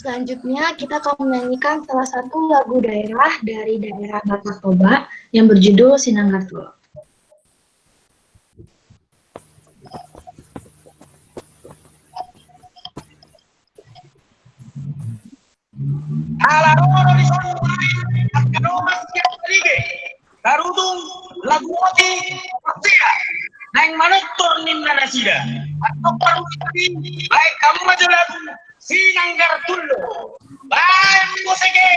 Selanjutnya kita akan menyanyikan salah satu lagu daerah dari daerah Batak Toba yang berjudul Sinanggartul. Karudung lagu mati percaya neng manutur ninna nasida atau parusati baik kamu maju lagu Sinanggartul baik musike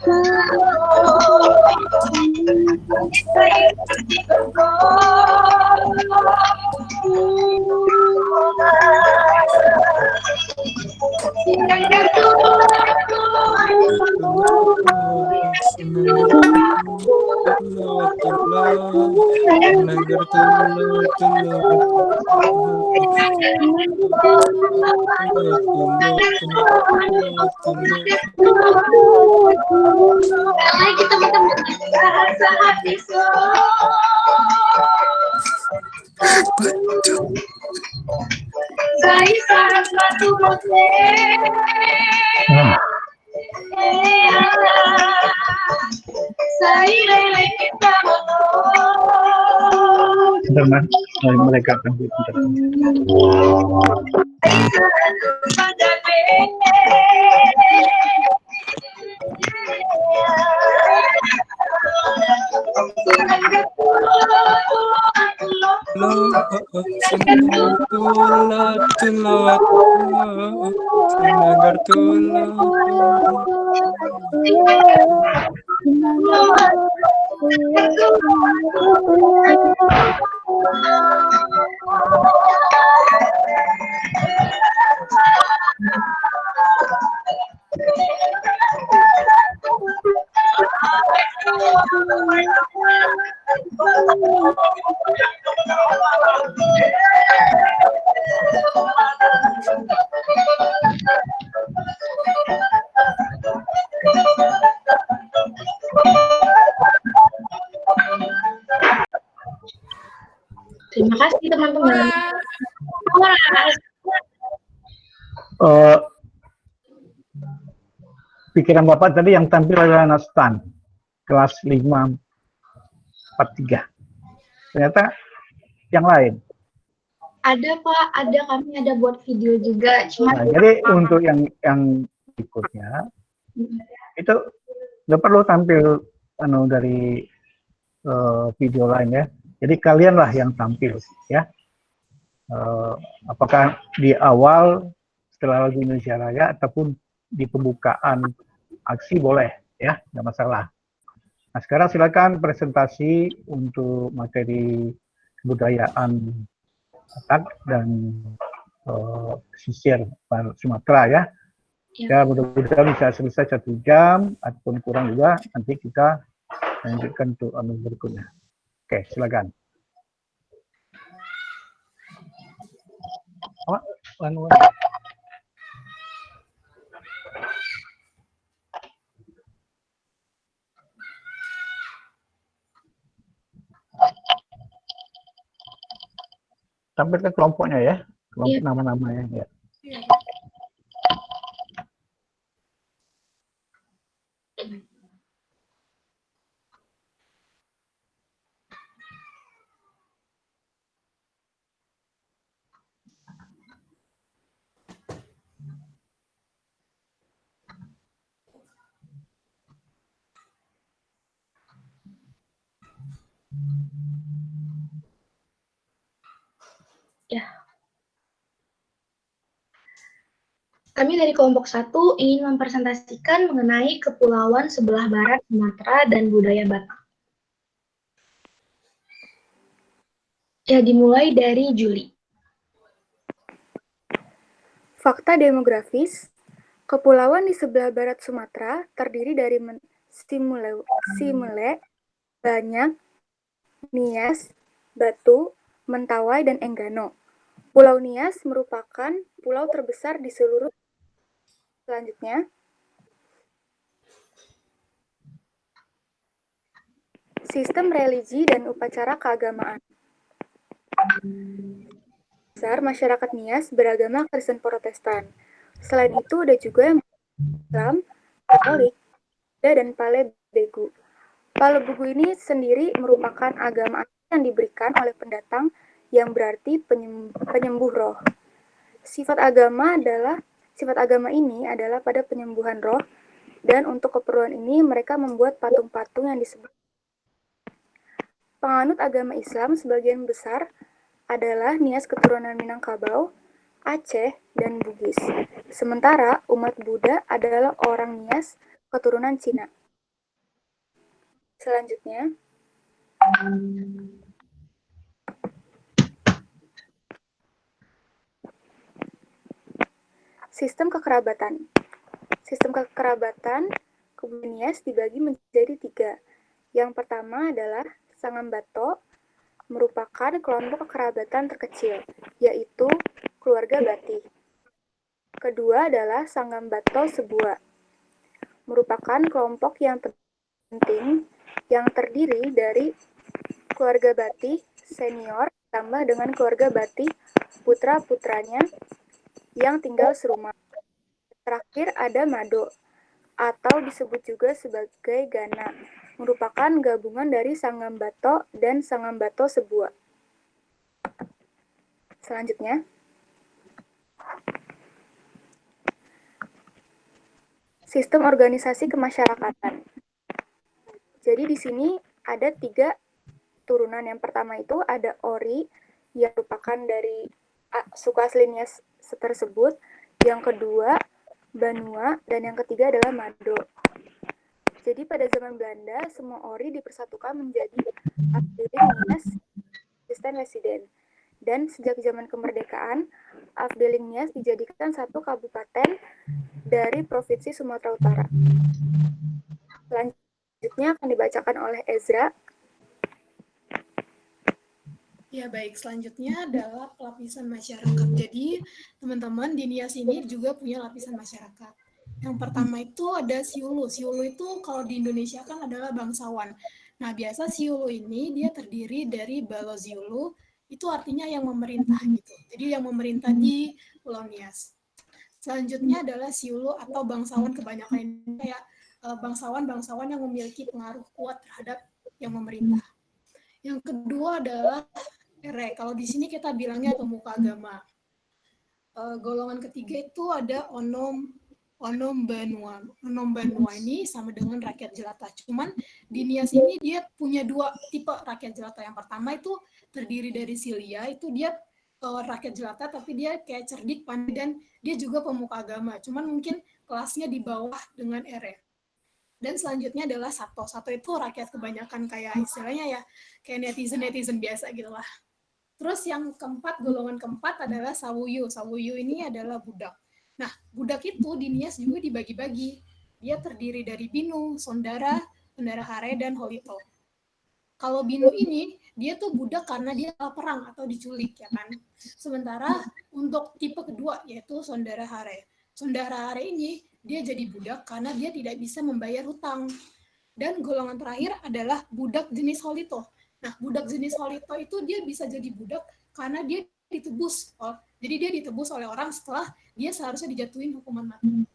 Lagi teman-teman bahasa hati Saya sangat satu saya kita Teman, mereka akan berbicara. Terima kasih teman-teman. Pikiran Bapak tadi yang tampil adalah Nastan, kelas 543. Ternyata yang lain. Ada Pak, ada kami ada buat video juga. Cuma Nah, jadi untuk yang berikutnya itu nggak perlu tampil dari video lain ya. Jadi kalianlah yang tampil ya. Apakah di awal setelah lagu Indonesia Raya ataupun di pembukaan aksi boleh ya, nggak masalah. Nah sekarang silakan presentasi untuk materi kebudayaan Batak dan pesisir Sumatera ya. Ya mudah-mudahan bisa selesai 1 jam ataupun kurang juga, nanti kita lanjutkan untuk berikutnya. Oke, silakan. Tampilkan kelompoknya ya, kelompok nama-namanya ya. Ya. Kami dari kelompok 1 ingin mempresentasikan mengenai kepulauan sebelah barat Sumatera dan budaya Batak. Ya, dimulai dari Juli. Fakta demografis, kepulauan di sebelah barat Sumatera terdiri dari Simele, Banyak, Nias, Batu, Mentawai, dan Enggano. Pulau Nias merupakan pulau terbesar di seluruh. Selanjutnya, sistem religi dan upacara keagamaan. Besar masyarakat Nias beragama Kristen Protestan. Selain itu ada juga yang Islam, Katolik, dan Pale-Begu. Pale-Begu ini sendiri merupakan agama yang diberikan oleh pendatang yang berarti penyembuh roh. Sifat agama ini adalah pada penyembuhan roh, dan untuk keperluan ini mereka membuat patung-patung yang disebut. Penganut agama Islam sebagian besar adalah Nias keturunan Minangkabau, Aceh, dan Bugis. Sementara umat Buddha adalah orang Nias keturunan Cina. Selanjutnya, sistem kekerabatan. Sistem kekerabatan kebudayaan Nias dibagi menjadi 3. Yang pertama adalah Sangambato, merupakan kelompok kekerabatan terkecil, yaitu keluarga Bati. Kedua adalah Sangambato Sebua, merupakan kelompok yang penting yang terdiri dari keluarga Bati senior ditambah dengan keluarga Bati putra-putranya yang tinggal serumah. Terakhir ada Mado, atau disebut juga sebagai Gana, merupakan gabungan dari Sangambato dan Sangambato Sebua. Selanjutnya, sistem organisasi kemasyarakatan. Jadi di sini ada 3 turunan. Yang pertama itu ada Ori, yang merupakan dari suku asli Nias tersebut. Yang kedua, Banua, dan yang ketiga adalah Mado. Jadi pada zaman Belanda, semua Ori dipersatukan menjadi Afdeling Nias Asisten Residen. Dan sejak zaman kemerdekaan, Afdeling Nias dijadikan satu kabupaten dari Provinsi Sumatera Utara. Selanjutnya akan dibacakan oleh Ezra. Ya baik, selanjutnya adalah lapisan masyarakat. Jadi teman-teman di Nias ini juga punya lapisan masyarakat. Yang pertama itu ada Siulu. Siulu itu kalau di Indonesia kan adalah bangsawan. Nah biasa Siulu ini dia terdiri dari Baloziulu, itu artinya yang memerintah gitu. Jadi yang memerintah di Pulau Nias. Selanjutnya adalah Siulu atau bangsawan, kebanyakan ini kayak bangsawan-bangsawan yang memiliki pengaruh kuat terhadap yang memerintah. Yang kedua adalah Ere. Kalau di sini kita bilangnya pemuka agama. Golongan ketiga itu ada Onom Banua. Onom Banua ini sama dengan rakyat jelata. Cuman di Nias ini dia punya 2 tipe rakyat jelata. Yang pertama itu terdiri dari Silia, itu dia rakyat jelata tapi dia kayak cerdik, pandai, dan dia juga pemuka agama. Cuman mungkin kelasnya di bawah dengan Ere. Dan selanjutnya adalah Sato. Sato itu rakyat kebanyakan kayak istilahnya ya kayak netizen biasa gitu lah. Terus yang keempat, golongan keempat adalah Sawuyu. Sawuyu ini adalah budak. Nah, budak itu di Nias juga dibagi-bagi. Dia terdiri dari Binu, Sondara, Bendara Hare, dan Holito. Kalau Binu ini, dia tuh budak karena dia kalah perang atau diculik, ya kan? Sementara untuk tipe kedua, yaitu Sondara Hare. Sondara Hare ini, dia jadi budak karena dia tidak bisa membayar hutang. Dan golongan terakhir adalah budak jenis Holito. Nah, budak jenis Holito itu dia bisa jadi budak karena dia ditebus. Jadi dia ditebus oleh orang setelah dia seharusnya dijatuhin hukuman mati.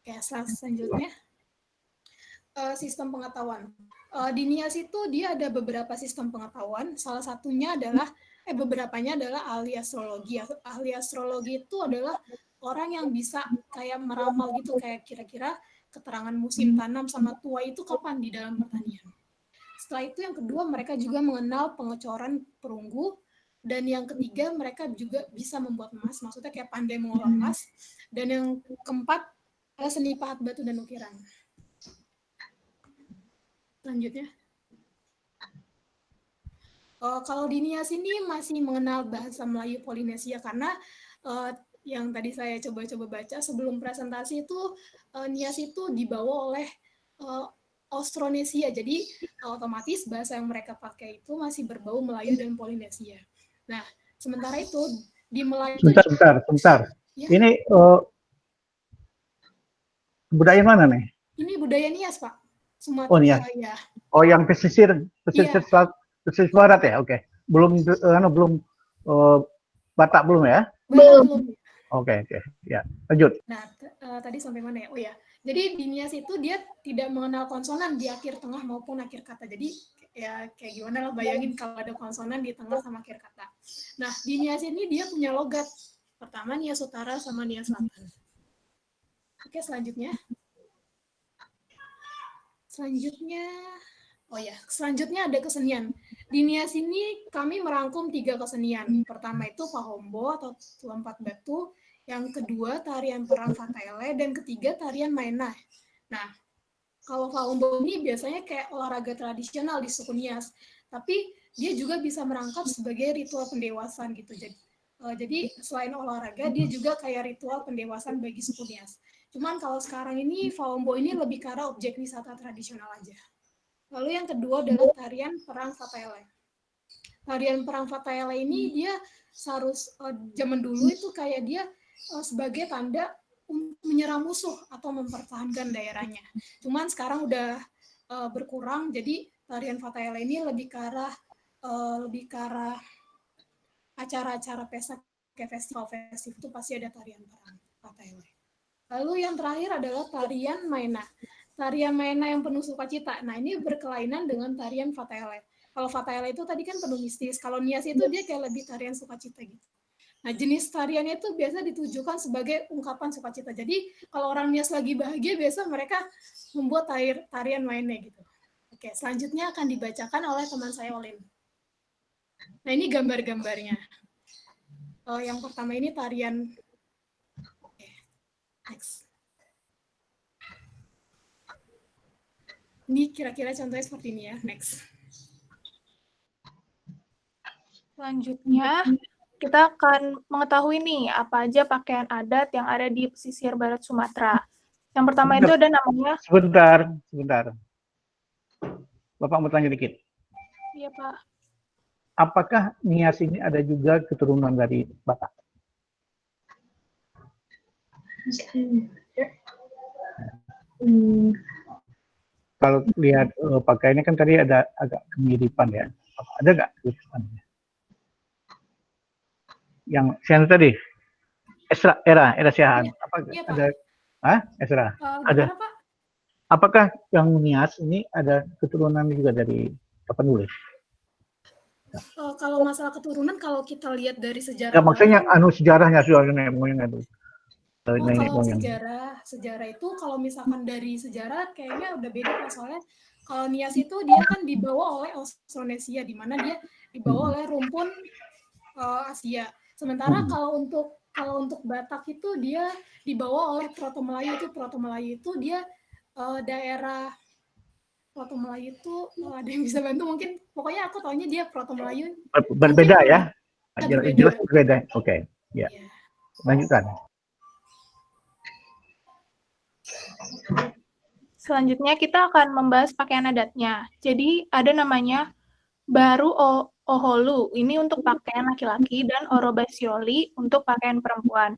Oke, selanjutnya. Sistem pengetahuan. Di Nias itu dia ada beberapa sistem pengetahuan. Salah satunya adalah, beberapanya adalah ahli astrologi. Ahli astrologi itu adalah orang yang bisa kayak meramal gitu, kayak kira-kira keterangan musim tanam sama tuai itu kapan di dalam pertanian. Setelah itu yang kedua, mereka juga mengenal pengecoran perunggu. Dan yang ketiga, mereka juga bisa membuat emas, maksudnya kayak pandai mengolah emas. Dan yang keempat, adalah seni pahat batu dan ukiran. Selanjutnya. Kalau di Nias ini masih mengenal bahasa Melayu Polinesia, karena yang tadi saya coba-coba baca sebelum presentasi itu, Nias itu dibawa oleh Austronesia, jadi otomatis bahasa yang mereka pakai itu masih berbau Melayu dan Polinesia. Nah, sementara itu di Melayu itu... Sebentar. Ya. Ini budaya mana nih? Ini budaya Nias, Pak. Sumatera. Oh, Nias. Ya. Oh, yang pesisir barat ya? Oke. Belum Batak belum ya? Belum. Oke. Ya, lanjut. Nah, tadi sampai mana ya? Oh ya. Jadi di Nias itu dia tidak mengenal konsonan di akhir, tengah maupun akhir kata. Jadi ya kayak gimana lah, bayangin kalau ada konsonan di tengah sama akhir kata. Nah, di Nias ini dia punya logat. Pertama Nias Utara sama Nias Selatan. Oke, selanjutnya ada kesenian. Di Nias ini kami merangkum 3 kesenian. Pertama itu Fahombo atau lompat batu, yang kedua tarian perang Fatele, dan ketiga tarian Maenah. Nah, kalau Falun ini biasanya kayak olahraga tradisional di suku Nias, tapi dia juga bisa merangkap sebagai ritual pendewasaan gitu. Jadi selain olahraga, dia juga kayak ritual pendewasaan bagi suku Nias. Cuman kalau sekarang ini Falun ini lebih ke arah objek wisata tradisional aja. Lalu yang kedua adalah tarian perang Fatele. Tarian perang Fatele ini dia zaman dulu itu kayak dia sebagai tanda menyerang musuh atau mempertahankan daerahnya. Cuman sekarang udah berkurang, jadi tarian Fatele ini lebih ke arah acara-acara pesta kayak festival itu pasti ada tarian perang Fatele. Lalu yang terakhir adalah tarian Maena. Tarian Maena yang penuh sukacita. Nah, ini berkelainan dengan tarian Fatele. Kalau Fatele itu tadi kan penuh mistis. Kalau Nias itu dia kayak lebih tarian sukacita gitu. Nah, jenis tariannya itu biasa ditujukan sebagai ungkapan sukacita. Jadi, kalau orang Nias lagi bahagia, biasa mereka membuat tarian mainnya gitu. Oke, selanjutnya akan dibacakan oleh teman saya, Olin. Nah, ini gambar-gambarnya. Yang pertama ini tarian. Oke, next. Ini kira-kira contohnya seperti ini ya, next. Selanjutnya, kita akan mengetahui nih apa aja pakaian adat yang ada di pesisir barat Sumatera. Yang pertama itu ada namanya... Sebentar. Bapak mau tanya dikit. Iya, Pak. Apakah Nias ini ada juga keturunan dari Batak? Kalau lihat pakaiannya kan tadi ada agak kemiripan ya. Ada nggak kemiripannya? Yang Sian tadi, Era Siahan. Iya, apa iya, ada? Esra. Ada. Pak? Apakah yang Nias ini ada keturunan juga dari Tapanuli? Kalau masalah keturunan, kalau kita lihat dari sejarah. Ya, maksudnya sejarahnya sudah nenek moyang itu. Kalau sejarah itu kalau misalkan dari sejarah kayaknya udah beda Pak, soalnya kalau Nias itu dia kan dibawa oleh Austronesia, di mana dia dibawa oleh rumpun Asia. Sementara kalau untuk Batak itu dia dibawa oleh Proto Melayu itu dia daerah Proto Melayu itu ada yang bisa bantu mungkin, pokoknya aku taunya dia Proto Melayu. Berbeda ya? Jelas Berbeda. berbeda. Oke. Ya. Lanjutkan. Selanjutnya kita akan membahas pakaian adatnya. Jadi ada namanya Baru Oholu, ini untuk pakaian laki-laki, dan Orobasioli untuk pakaian perempuan.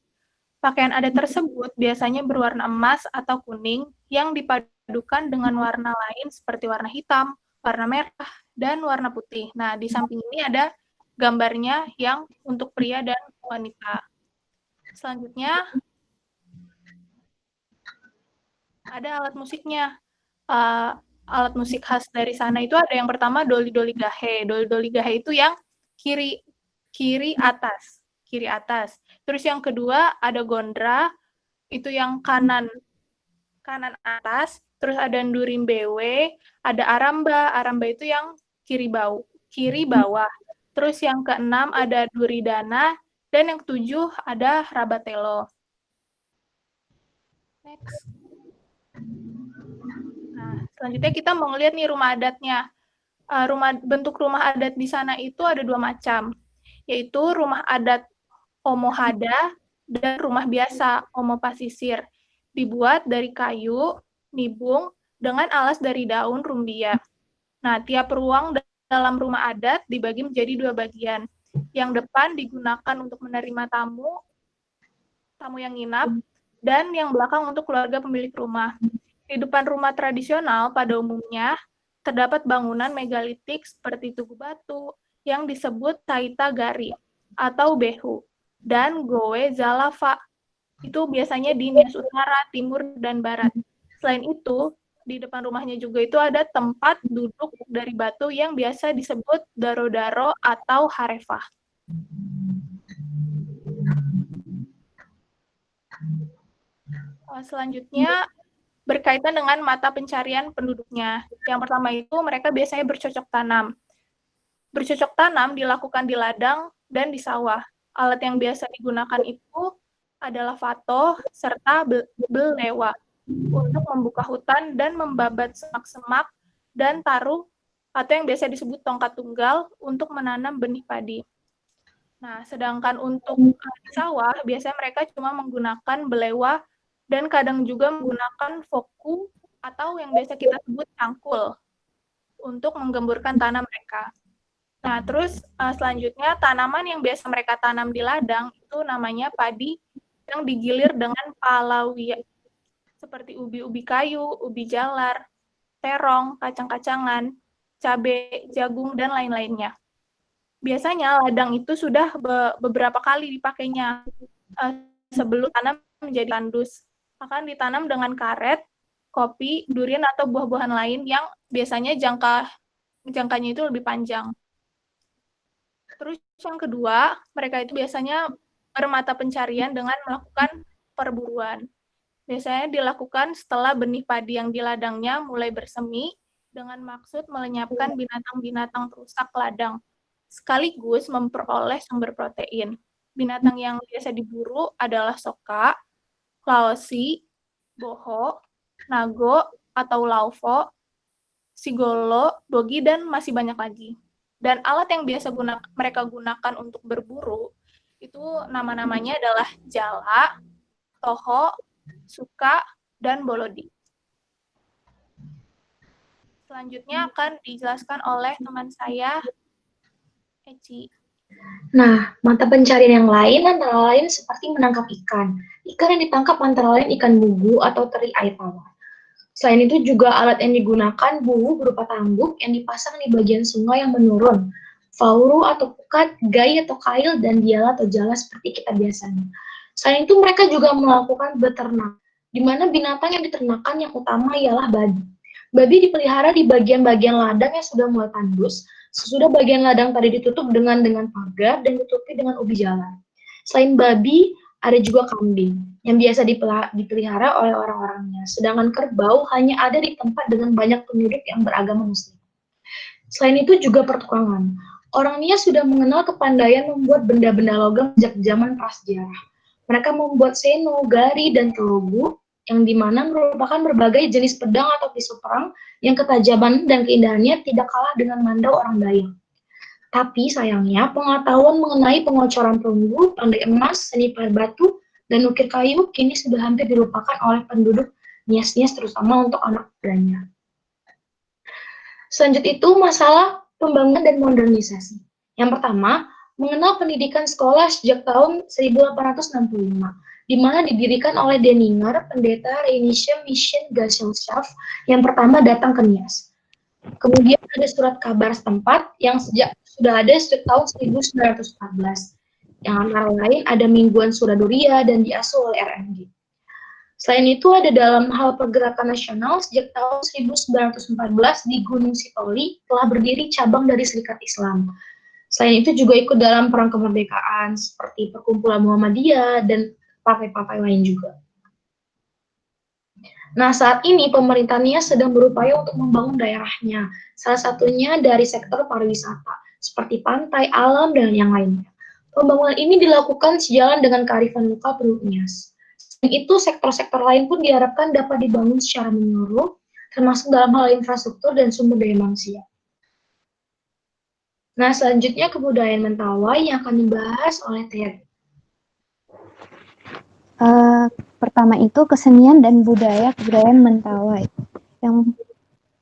Pakaian adat tersebut biasanya berwarna emas atau kuning yang dipadukan dengan warna lain seperti warna hitam, warna merah, dan warna putih. Nah, di samping ini ada gambarnya yang untuk pria dan wanita. Selanjutnya, ada alat musiknya. Alat musik khas dari sana itu ada yang pertama doli-doli gahe. Doli-doli gahe itu yang kiri atas. Terus yang kedua ada gondra, itu yang kanan atas. Terus ada ndurimbewe, ada aramba itu yang kiri bawah. Terus yang keenam ada duridana, dan yang ketujuh ada rabatelo. Next. Nah, selanjutnya kita mau ngeliat nih rumah adatnya. Bentuk rumah adat di sana itu ada 2 macam, yaitu rumah adat Omohada dan rumah biasa Omopasisir. Dibuat dari kayu, nibung, dengan alas dari daun rumbia. Nah, tiap ruang dalam rumah adat dibagi menjadi 2 bagian. Yang depan digunakan untuk menerima tamu yang nginap, dan yang belakang untuk keluarga pemilik rumah. Di depan rumah tradisional pada umumnya terdapat bangunan megalitik seperti tugu batu yang disebut Taita Gari atau Behu dan Gowe Zalava. Itu biasanya di Nias Utara, Timur, dan Barat. Selain itu, di depan rumahnya juga itu ada tempat duduk dari batu yang biasa disebut daro-daro atau harefah. Selanjutnya, berkaitan dengan mata pencarian penduduknya. Yang pertama itu mereka biasanya bercocok tanam. Bercocok tanam dilakukan di ladang dan di sawah. Alat yang biasa digunakan itu adalah fatoh serta belewa. untuk membuka hutan dan membabat semak-semak dan taruh atau yang biasa disebut tongkat tunggal untuk menanam benih padi. Nah, sedangkan untuk sawah, biasanya mereka cuma menggunakan belewah dan kadang juga menggunakan foku atau yang biasa kita sebut cangkul untuk menggemburkan tanah mereka. Nah, terus selanjutnya tanaman yang biasa mereka tanam di ladang itu namanya padi yang digilir dengan palawija, seperti ubi-ubi kayu, ubi jalar, terong, kacang-kacangan, cabai, jagung, dan lain-lainnya. Biasanya ladang itu sudah beberapa kali dipakainya sebelum tanam menjadi tandus. Akan ditanam dengan karet, kopi, durian, atau buah-buahan lain yang biasanya jangkanya itu lebih panjang. Terus yang kedua, mereka itu biasanya bermata pencarian dengan melakukan perburuan. Biasanya dilakukan setelah benih padi yang di ladangnya mulai bersemi dengan maksud melenyapkan binatang-binatang perusak ladang, sekaligus memperoleh sumber protein. Binatang yang biasa diburu adalah soka, laosi, boho, nago atau lauvo, sigolo, dogi, dan masih banyak lagi. Dan alat yang biasa mereka gunakan untuk berburu, itu nama-namanya adalah jala, toho, suka, dan bolodi. Selanjutnya akan dijelaskan oleh teman saya, Eci. Nah, mata pencarian yang lain antara lain seperti menangkap ikan. Ikan yang ditangkap antara lain ikan bugu atau teri air tawar. Selain itu juga alat yang digunakan buhu berupa tambuk yang dipasang di bagian sungai yang menurun, fauru atau pukat, gai atau kail, dan diala atau jala seperti kita biasanya. Selain itu mereka juga melakukan beternak, di mana binatang yang diternakan yang utama ialah babi. Babi dipelihara di bagian-bagian ladang yang sudah mulai tandus, sesudah bagian ladang tadi ditutup dengan pagar dan ditutupi dengan ubi jalar. Selain babi, ada juga kambing yang biasa dipelihara oleh orang-orangnya, sedangkan kerbau hanya ada di tempat dengan banyak penduduk yang beragama Muslim. Selain itu juga pertukangan. Orang Nia sudah mengenal kepandaian membuat benda-benda logam sejak zaman prasejarah. Mereka membuat seno, gari, dan telogu, yang dimana merupakan berbagai jenis pedang atau pisau perang yang ketajaman dan keindahannya tidak kalah dengan mandau orang Dayak. Tapi sayangnya pengetahuan mengenai pengocoran perunggu, pandai emas, seni pahat batu, dan ukir kayu kini sudah hampir dilupakan oleh penduduk Nias-Nias terutama untuk anak mudanya. Selanjutnya itu masalah pembangunan dan modernisasi. Yang pertama, mengenal pendidikan sekolah sejak tahun 1865, di mana didirikan oleh Denninger, pendeta Rheinische Mission Gesellschaft yang pertama datang ke Nias. Kemudian ada surat kabar setempat yang sudah ada sejak tahun 1914. Yang antara lain ada Mingguan Suraduria dan diasuh oleh RMG. Selain itu ada dalam hal pergerakan nasional sejak tahun 1914 di Gunung Sitoli telah berdiri cabang dari Serikat Islam. Selain itu juga ikut dalam perang kemerdekaan seperti Perkumpulan Muhammadiyah dan partai-partai lain juga. Nah, saat ini pemerintah Nias sedang berupaya untuk membangun daerahnya, salah satunya dari sektor pariwisata, seperti pantai, alam, dan yang lainnya. Pembangunan ini dilakukan sejalan dengan kearifan lokal penduduk Nias. Selain itu, sektor-sektor lain pun diharapkan dapat dibangun secara menyeluruh, termasuk dalam hal infrastruktur dan sumber daya manusia. Nah, selanjutnya kebudayaan Mentawai yang akan dibahas oleh Terry. Pertama itu kesenian dan kebudayaan Mentawai. Yang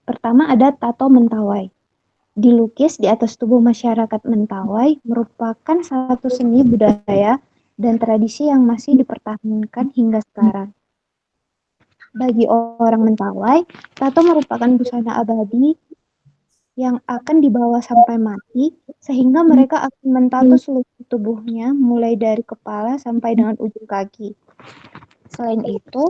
pertama ada tato Mentawai. Dilukis di atas tubuh masyarakat Mentawai merupakan satu seni budaya dan tradisi yang masih dipertahankan hingga sekarang. Bagi orang Mentawai, tato merupakan busana abadi yang akan dibawa sampai mati, sehingga mereka akan mentato seluruh tubuhnya mulai dari kepala sampai dengan ujung kaki. Selain itu,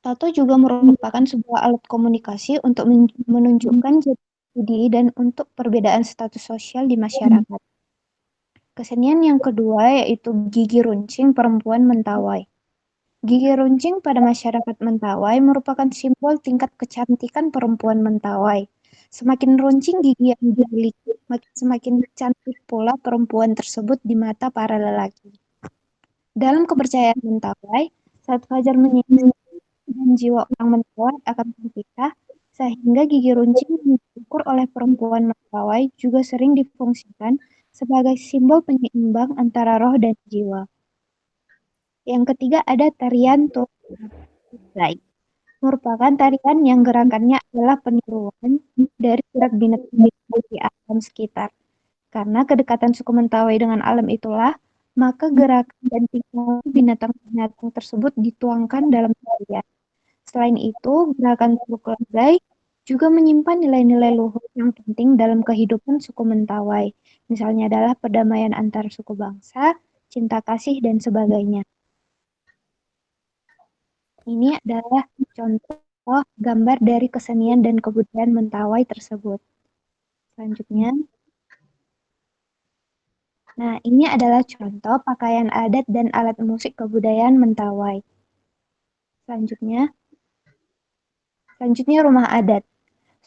tato juga merupakan sebuah alat komunikasi untuk menunjukkan jati diri dan untuk perbedaan status sosial di masyarakat. Kesenian yang kedua yaitu gigi runcing perempuan Mentawai. Gigi runcing pada masyarakat Mentawai merupakan simbol tingkat kecantikan perempuan Mentawai. Semakin runcing gigi yang dimiliki, semakin cantik pula perempuan tersebut di mata para lelaki. Dalam kepercayaan Mentawai, saat fajar menyingsing, dan jiwa orang Mentawai akan terpisah, sehingga gigi runcing yang diukur oleh perempuan Mentawai juga sering difungsikan sebagai simbol penyeimbang antara roh dan jiwa. Yang ketiga ada tarian Tulai, merupakan tarian yang gerakannya adalah peniruan dari gerak binatang di alam sekitar. Karena kedekatan suku Mentawai dengan alam itulah, maka gerakan dan tingkah binatang-binatang tersebut dituangkan dalam tarian. Selain itu, gerakan Tulai juga menyimpan nilai-nilai luhur yang penting dalam kehidupan suku Mentawai. Misalnya adalah perdamaian antar suku bangsa, cinta kasih, dan sebagainya. Ini adalah contoh gambar dari kesenian dan kebudayaan Mentawai tersebut. Selanjutnya, nah ini adalah contoh pakaian adat dan alat musik kebudayaan Mentawai. Selanjutnya rumah adat.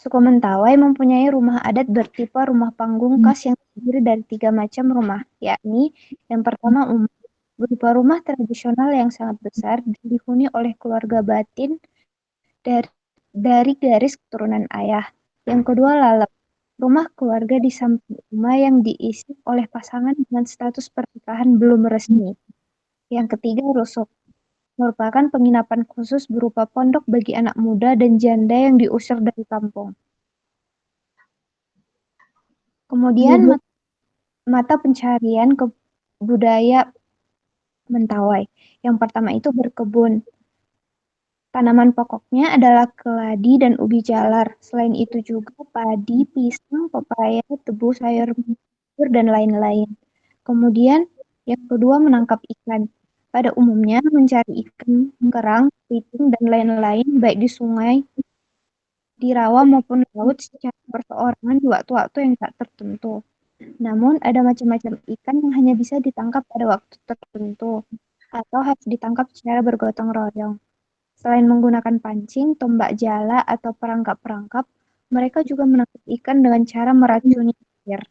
Suku Mentawai mempunyai rumah adat bertipe rumah panggung khas yang terdiri dari 3 macam rumah, yakni yang pertama umum, berupa rumah tradisional yang sangat besar dan dihuni oleh keluarga batin dari garis keturunan ayah. Yang kedua lalap, rumah keluarga di samping rumah yang diisi oleh pasangan dengan status pernikahan belum resmi. Yang ketiga rusuk, merupakan penginapan khusus berupa pondok bagi anak muda dan janda yang diusir dari kampung. Kemudian mata pencarian budaya Mentawai. Yang pertama itu berkebun. Tanaman pokoknya adalah keladi dan ubi jalar. Selain itu juga padi, pisang, pepaya, tebu, sayur mayur, dan lain-lain. Kemudian yang kedua menangkap ikan. Pada umumnya mencari ikan, kerang, kepiting, dan lain-lain baik di sungai, di rawa maupun laut secara perseorangan di waktu-waktu yang tak tertentu. Namun ada macam-macam ikan yang hanya bisa ditangkap pada waktu tertentu atau harus ditangkap secara bergotong royong. Selain menggunakan pancing, tombak jala, atau perangkap-perangkap, mereka juga menangkap ikan dengan cara meracuni air.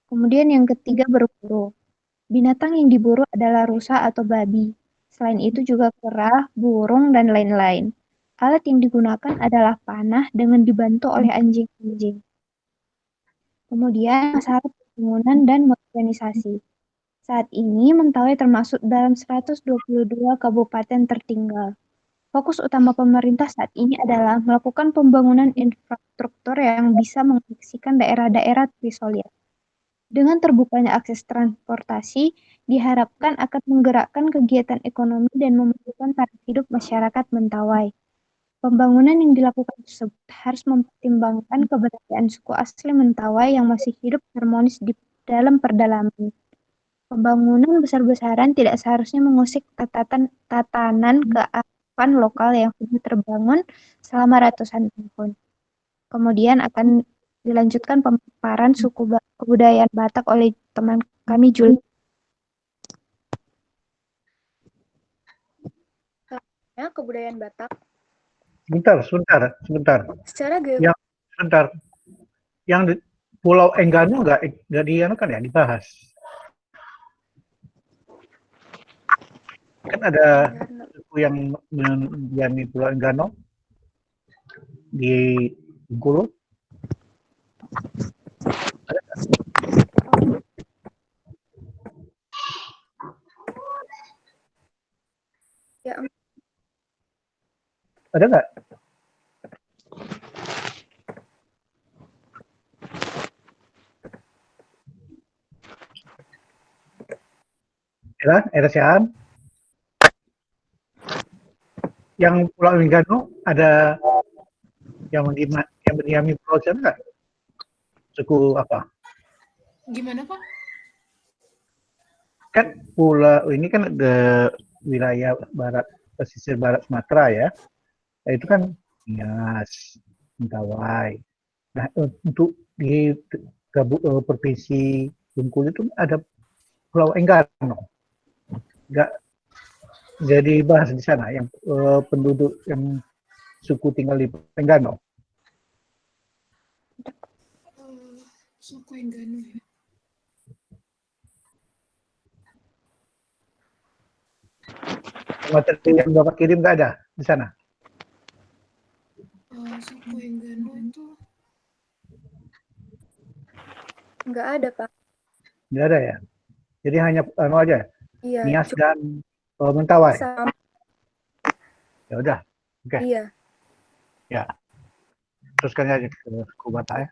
Kemudian yang ketiga berburu. Binatang yang diburu adalah rusa atau babi. Selain itu juga kera, burung, dan lain-lain. Alat yang digunakan adalah panah dengan dibantu oleh anjing-anjing. Kemudian masalah pembangunan dan modernisasi. Saat ini Mentawai termasuk dalam 122 kabupaten tertinggal. Fokus utama pemerintah saat ini adalah melakukan pembangunan infrastruktur yang bisa mengoneksikan daerah-daerah terisolir. Dengan terbukanya akses transportasi, diharapkan akan menggerakkan kegiatan ekonomi dan memajukan taraf hidup masyarakat Mentawai. Pembangunan yang dilakukan tersebut harus mempertimbangkan keberadaan suku asli Mentawai yang masih hidup harmonis di dalam perdalaman. Pembangunan besar-besaran tidak seharusnya mengusik tatanan kearifan lokal yang sudah terbangun selama ratusan tahun. Kemudian akan dilanjutkan pemaparan suku kebudayaan Batak oleh teman kami Juli. Kebudayaan Batak. Sebentar. Secara Sebentar. Yang di Pulau Enggano nggak dibahas. Kan ada suku yang mendiami Pulau Enggano di Bengkulu. Ya. Ada nggak? Era Sian. Yang Pulau Enggano ada yang mendiami Pulau Sian nggak? Suku apa? Gimana Pak? Kan pulau ini kan ada wilayah barat, pesisir barat Sumatera ya. Nah, itu kan Nias, Mentawai. Nah, untuk di provinsi Bengkulu itu ada Pulau Enggano. Nggak jadi bahas di sana yang penduduk yang suku tinggal di Enggano. Suku Enggano ya. Materi yang Bapak kirim nggak ada di sana? Nggak ada, Pak. Nggak ada ya? Jadi hanya anu aja, Iya, Nias cuma dan Mentawai. sama. Ya udah, oke. Iya. Ya, teruskan aja ke suku Batak ya.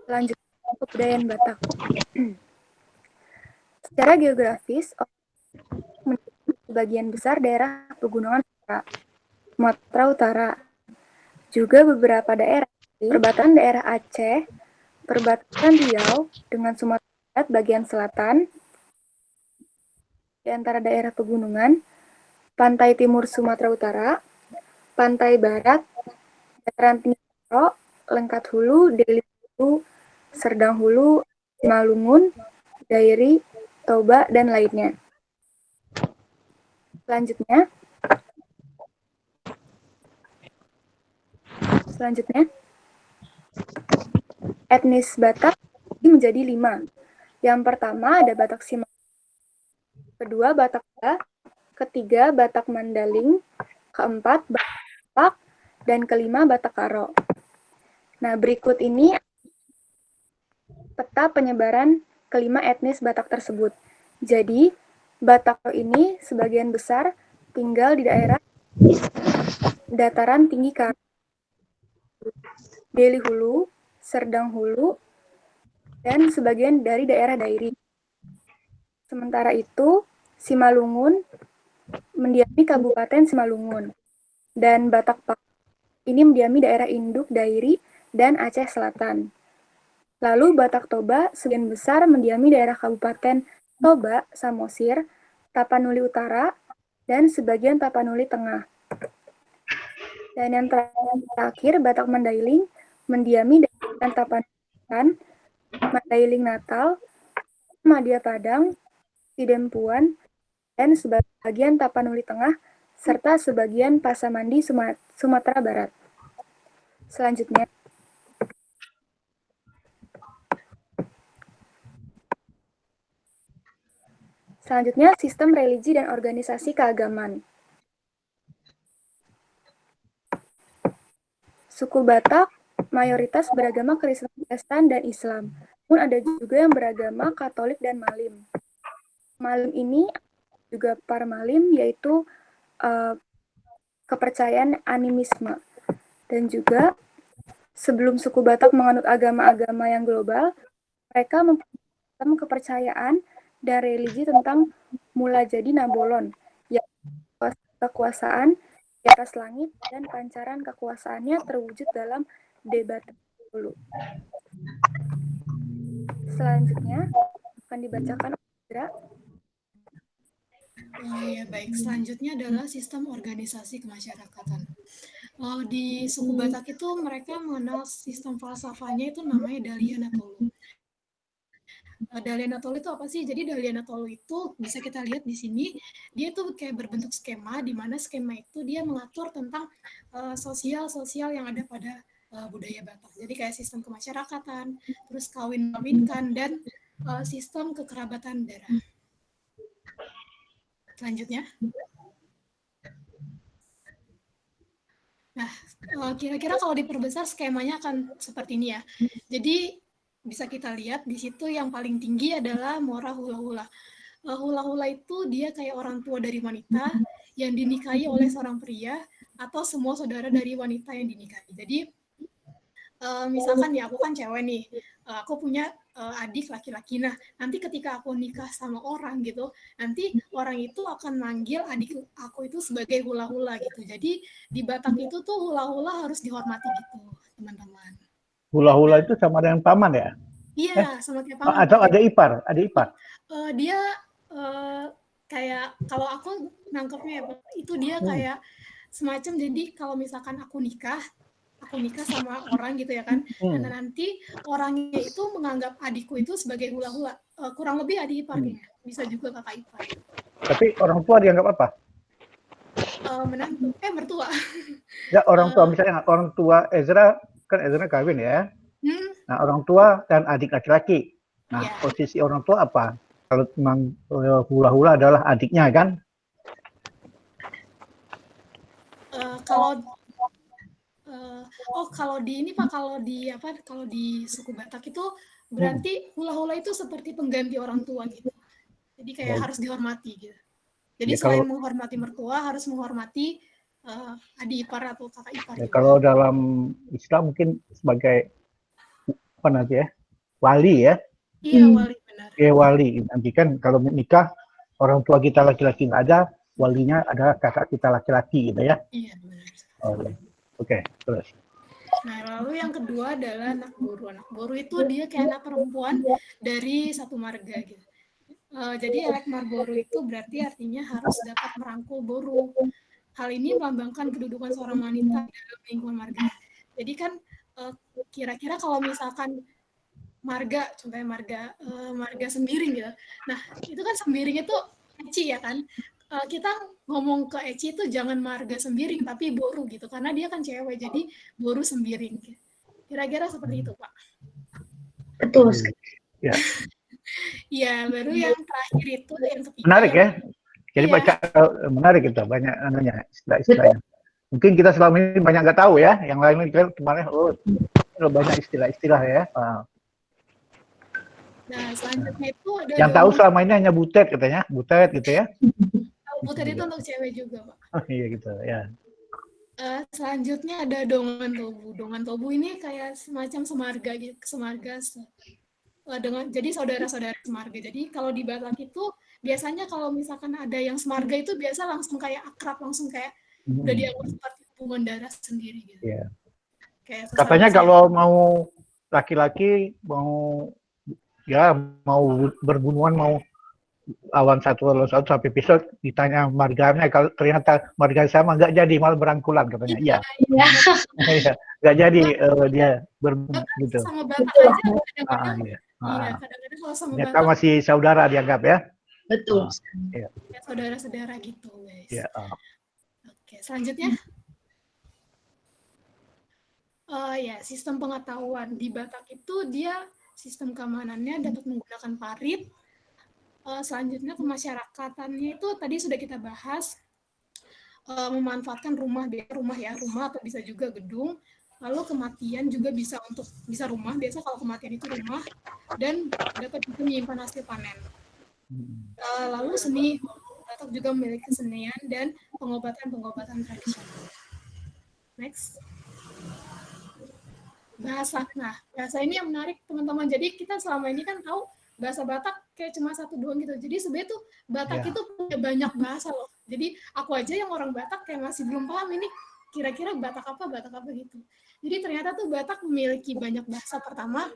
Selanjutnya, kebudayaan Batak. Secara geografis, sebagian besar daerah pegunungan Sumatera Utara, juga beberapa daerah perbatasan daerah Aceh, perbatasan Riau dengan Sumatera Barat bagian selatan, di antara daerah pegunungan, pantai timur Sumatera Utara, pantai barat, dataran tinggi Karo, Lengkat Hulu, Deli Hulu, Serdang Hulu, Simalungun, Dairi, Toba, dan lainnya. Selanjutnya, etnis Batak menjadi 5. Yang pertama ada Batak Simalungun, kedua Batak Ba, ketiga Batak Mandaling, keempat Batak, dan kelima Batak Karo. Nah, berikut ini peta penyebaran kelima etnis Batak tersebut. Jadi, Batak ini sebagian besar tinggal di daerah dataran tinggi Karo, Deli Hulu, Serdang Hulu, dan sebagian dari daerah Dairi. Sementara itu, Simalungun mendiami Kabupaten Simalungun, dan Batak Pak ini mendiami daerah induk Dairi dan Aceh Selatan. Lalu Batak Toba sebagian besar mendiami daerah Kabupaten Toba, Samosir, Tapanuli Utara, dan sebagian Tapanuli Tengah. Dan yang terakhir, Batak Mandailing mendiami daerah Tapanuli, Mandailing Natal, Madya Padang, Sidempuan, dan sebagian Tapanuli Tengah, serta sebagian Pasamandi, Sumatera Barat. Selanjutnya, sistem religi dan organisasi keagamaan. Suku Batak mayoritas beragama Kristen, Protestan, dan Islam. Namun ada juga yang beragama Katolik dan Malim. Malim ini juga Parmalim, yaitu kepercayaan animisme. Dan juga sebelum suku Batak menganut agama-agama yang global, mereka mempunyai kepercayaan dan religi tentang mula jadi Nabolon, yaitu kekuasaan di atas langit dan pancaran kekuasaannya terwujud dalam debat dulu. Selanjutnya akan dibacakan oleh Indra. Ya, baik. Selanjutnya adalah sistem organisasi kemasyarakatan. Di suku Batak itu mereka mengenal sistem falsafahnya itu namanya Dalianatolu. Dalianatolu itu apa sih? Jadi Dalianatolu itu bisa kita lihat di sini, dia tuh kayak berbentuk skema, di mana skema itu dia mengatur tentang sosial-sosial yang ada pada budaya Batak. Jadi kayak sistem kemasyarakatan, terus kawin-kawinkan, dan sistem kekerabatan darah. Selanjutnya. Nah, kira-kira kalau diperbesar skemanya akan seperti ini ya. Jadi bisa kita lihat di situ yang paling tinggi adalah Mora Hula-Hula. Hula-Hula itu dia kayak orang tua dari wanita yang dinikahi oleh seorang pria atau semua saudara dari wanita yang dinikahi. Jadi misalkan ya aku kan cewek nih, aku punya adik laki-laki. Nah, nanti ketika aku nikah sama orang gitu, nanti orang itu akan manggil adik aku itu sebagai hula-hula gitu. Jadi di Batak itu tuh hula-hula harus dihormati gitu, teman-teman. Hula-hula itu sama dengan paman ya? Iya, sama kayak paman. Atau ada ipar? Ada ipar? Dia kayak, kalau aku nangkepnya itu dia kayak semacam, jadi kalau misalkan aku nikah sama orang gitu ya kan, dan nanti orangnya itu menganggap adikku itu sebagai hula-hula, kurang lebih adik ipar kayaknya, bisa juga kakak ipar. Tapi orang tua dianggap apa? Mertua. Ya, orang tua, misalnya orang tua Ezra, kan Ezra kawin ya. Nah, orang tua dan adik laki-laki. Nah, posisi orang tua apa? Kalau memang hula-hula adalah adiknya kan? Kalau di ini Pak, kalau di suku Batak itu berarti hula-hula itu seperti pengganti orang tua gitu. Jadi kayak harus dihormati gitu. Jadi Ya, selain kalau menghormati mertua, harus menghormati adik ipar atau kakak ipar ya, juga. kalau dalam Islam mungkin sebagai apa nanti ya, wali ya, Iya, wali benar. ya wali. Nanti kan kalau nikah orang tua kita laki-laki nggak ada, walinya adalah kakak kita laki-laki gitu ya. Iya, benar. Oh, ya. Oke, terus. Nah, lalu yang kedua adalah anak boru. Anak boru itu dia kayak anak perempuan dari satu marga gitu. Jadi elek marboru itu berarti artinya harus dapat merangkul boru. Hal ini melambangkan kedudukan seorang wanita dalam lingkungan marga. Jadi kan kira-kira kalau misalkan marga, contohnya marga sembiring gitu. Nah, itu kan sembiring itu eci ya kan. Kita ngomong ke eci itu jangan marga sembiring tapi boru gitu, karena dia kan cewek, jadi boru sembiring. Kira-kira seperti itu, Pak. Betul sekali. Ya. Iya, baru yang terakhir itu yang ketiga. Menarik ya. Jadi Iya. baca menarik itu, banyak anunya, istilah-istilahnya. Mungkin kita selama ini banyak nggak tahu ya. Yang lain kemarin banyak istilah-istilah ya. Nah, selanjutnya itu ada Yang tahu selama ini hanya butet katanya, butet gitu ya. butet itu untuk cewek juga, Pak. Oh, iya gitu ya. Selanjutnya ada dongan tobu. Dongan tobu ini kayak semacam semarga gitu, jadi saudara-saudara semarga. Jadi kalau di Batak itu biasanya kalau misalkan ada yang semarga itu biasa langsung kayak akrab, langsung kayak udah dianggap seperti hubungan darah sendiri gitu. Yeah. Kayak katanya kalau mau laki-laki mau berbunuhan, mau lawan satu sampai pisau, ditanya marganya, kalau ternyata marga sama nggak jadi, malah berangkulan katanya. Iya. Nggak jadi dia gitu. Sama Batak aja kadang-kadang. Iya, kadang-kadang kalau sama ternyata Batak masih saudara dianggap ya. Betul. Ya, saudara-saudara gitu, guys. Ya. Oke, selanjutnya. Ya, sistem pengetahuan di Batak itu dia sistem keamanannya dapat menggunakan parit. Selanjutnya kemasyarakatan,nya itu tadi sudah kita bahas, memanfaatkan rumah atau bisa juga gedung. Lalu kematian juga bisa rumah, biasa kalau kematian itu rumah, dan dapat juga menyimpan hasil panen. Lalu seni Batak juga memiliki kesenian dan pengobatan tradisional. Next. Bahasa. Nah, bahasa ini yang menarik teman-teman. Jadi kita selama ini kan tahu bahasa Batak kayak cuma satu doang gitu. Jadi sebenarnya tuh Batak itu punya banyak bahasa loh. Jadi aku aja yang orang Batak kayak masih belum paham ini kira-kira Batak apa gitu. Jadi ternyata tuh Batak memiliki banyak bahasa. Pertama,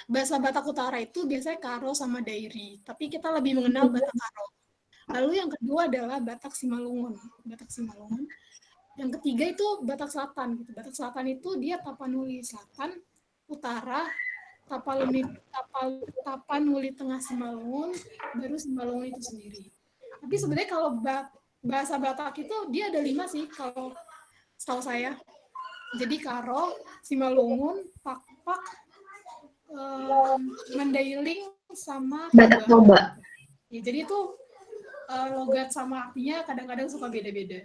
bahasa Batak Utara itu biasanya Karo sama Dairi. Tapi kita lebih mengenal Batak Karo. Lalu yang kedua adalah Batak Simalungun. Yang ketiga itu Batak Selatan gitu. Batak Selatan itu dia Tapanuli Selatan, Utara, Tapanuli Tengah Simalungun, baru Simalungun itu sendiri. Tapi sebenarnya kalau bahasa Batak itu dia ada 5 sih kalau setahu saya. Jadi Karo, Simalungun, Pakpak, Mandailing, sama Batak Toba. Ya, jadi itu logat sama artinya kadang-kadang suka beda-beda.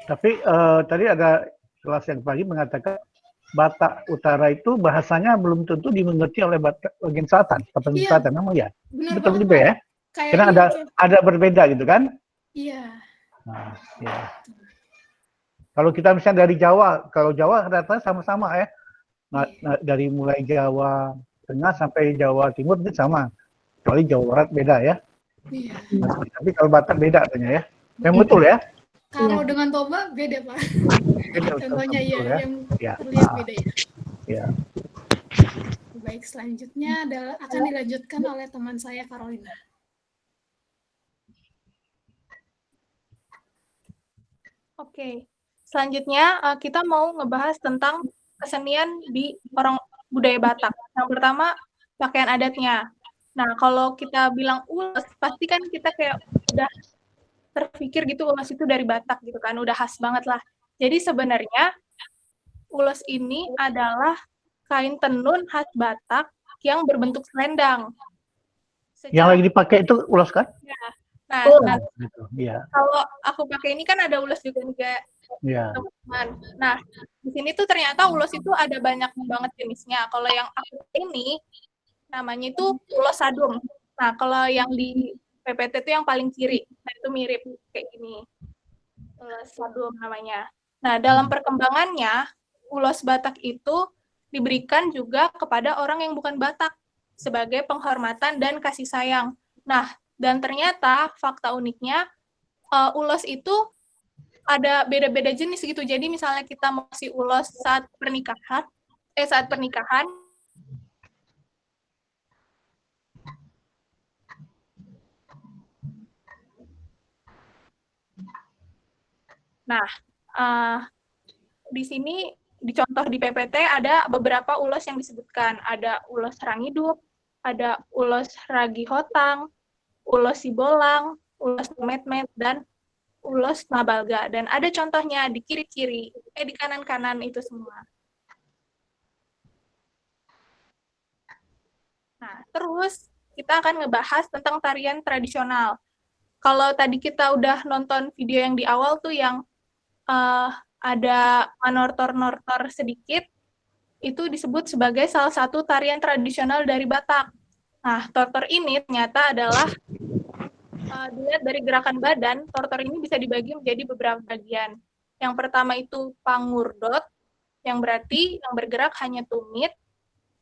Tapi tadi ada kelas yang pagi mengatakan Batak Utara itu bahasanya belum tentu dimengerti oleh Batak bagian selatan, selatan, namun ya. Betul juga ya. Karena ada berbeda gitu kan? Iya. Nah, ya. Kalau kita misalnya dari Jawa, kalau Jawa rata sama-sama ya. Nah, dari mulai Jawa Tengah sampai Jawa Timur itu sama. Kecuali Jawa Barat beda ya. Iya. Tapi kalau Batak beda katanya ya. Yang betul ya. Kalau dengan Toba beda, Pak. Contohnya ya, yang terlihat beda ya. Ya. Baik, selanjutnya akan dilanjutkan oleh teman saya, Carolina. Oke, selanjutnya kita mau ngebahas tentang kesenian di orang budaya Batak. Yang pertama, pakaian adatnya. Nah, kalau kita bilang ules, pasti kan kita kayak udah terpikir gitu ules itu dari Batak gitu kan, udah khas banget lah. Jadi sebenarnya ules ini adalah kain tenun khas Batak yang berbentuk selendang. Yang lagi dipakai itu ules kan? Ya, Nah, Oh, Gitu. Iya. kalau aku pakai ini kan ada ulos juga nih, Kak, Iya. teman-teman. Nah, di sini tuh ternyata ulos itu ada banyak banget jenisnya. Kalau yang aku ini namanya itu ulos sadum. Nah, kalau yang di PPT itu yang paling kiri. Nah, itu mirip kayak gini. Ulos sadum namanya. Nah, dalam perkembangannya, ulos Batak itu diberikan juga kepada orang yang bukan Batak sebagai penghormatan dan kasih sayang. Nah, dan ternyata fakta uniknya ulos itu ada beda-beda jenis gitu. Jadi misalnya kita mau kasih ulos saat pernikahan, nah di sini dicontoh di PPT ada beberapa ulos yang disebutkan. Ada ulos Rangidup, ada ulos Ragi Hotang, ulos Sibolang, ulos Metmet, dan ulos Mabalga. Dan ada contohnya di kiri-kiri, di kanan-kanan itu semua. Nah, terus kita akan ngebahas tentang tarian tradisional. Kalau tadi kita udah nonton video yang di awal tuh yang ada manortor-nortor sedikit, itu disebut sebagai salah satu tarian tradisional dari Batak. Nah, tortor ini ternyata adalah dilihat dari gerakan badan, tortor ini bisa dibagi menjadi beberapa bagian. Yang pertama itu pangurdot, yang berarti yang bergerak hanya tumit,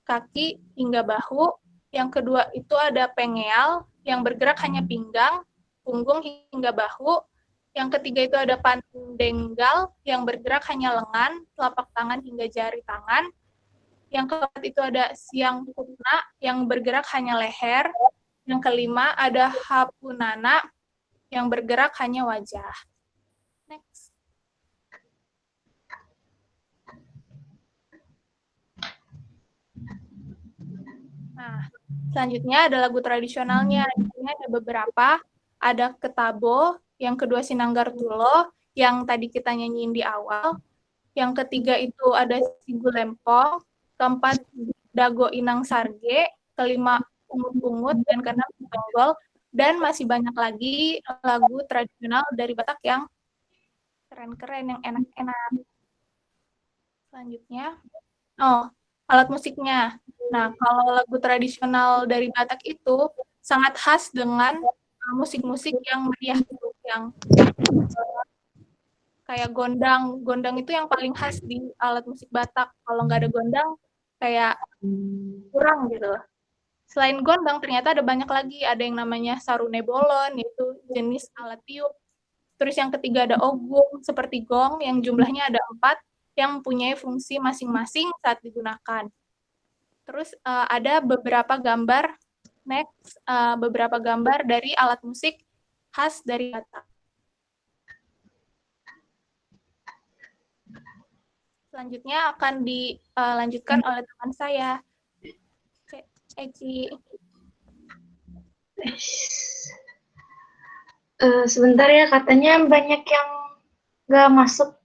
kaki hingga bahu. Yang kedua itu ada pengeal, yang bergerak hanya pinggang, punggung hingga bahu. Yang ketiga itu ada pandenggal, yang bergerak hanya lengan, telapak tangan hingga jari tangan. Yang keempat itu ada siang putna, yang bergerak hanya leher. Yang kelima ada hapunana, yang bergerak hanya wajah. Next. Nah, selanjutnya ada lagu tradisionalnya. Di sini ada beberapa. Ada Ketabo, yang kedua Sinanggar Tulo, yang tadi kita nyanyiin di awal. Yang ketiga itu ada Sigu Lempong, keempat Dago Inang Sarge, kelima Ungut-Ungut, dan keenam Tonggol, dan masih banyak lagi lagu tradisional dari Batak yang keren-keren, yang enak-enak. Selanjutnya, alat musiknya. Nah, kalau lagu tradisional dari Batak itu sangat khas dengan musik-musik yang meriah, yang kayak gondang. Gondang itu yang paling khas di alat musik Batak. Kalau nggak ada gondang, kayak kurang gitu. Selain gondang, ternyata ada banyak lagi. Ada yang namanya sarune bolon, yaitu jenis alat tiup. Terus yang ketiga ada ogung, seperti gong, yang jumlahnya ada 4, yang mempunyai fungsi masing-masing saat digunakan. Terus ada beberapa gambar, beberapa gambar dari alat musik khas dari Batak. Selanjutnya akan dilanjutkan oleh teman saya, Eci. Sebentar ya, katanya banyak yang nggak masuk.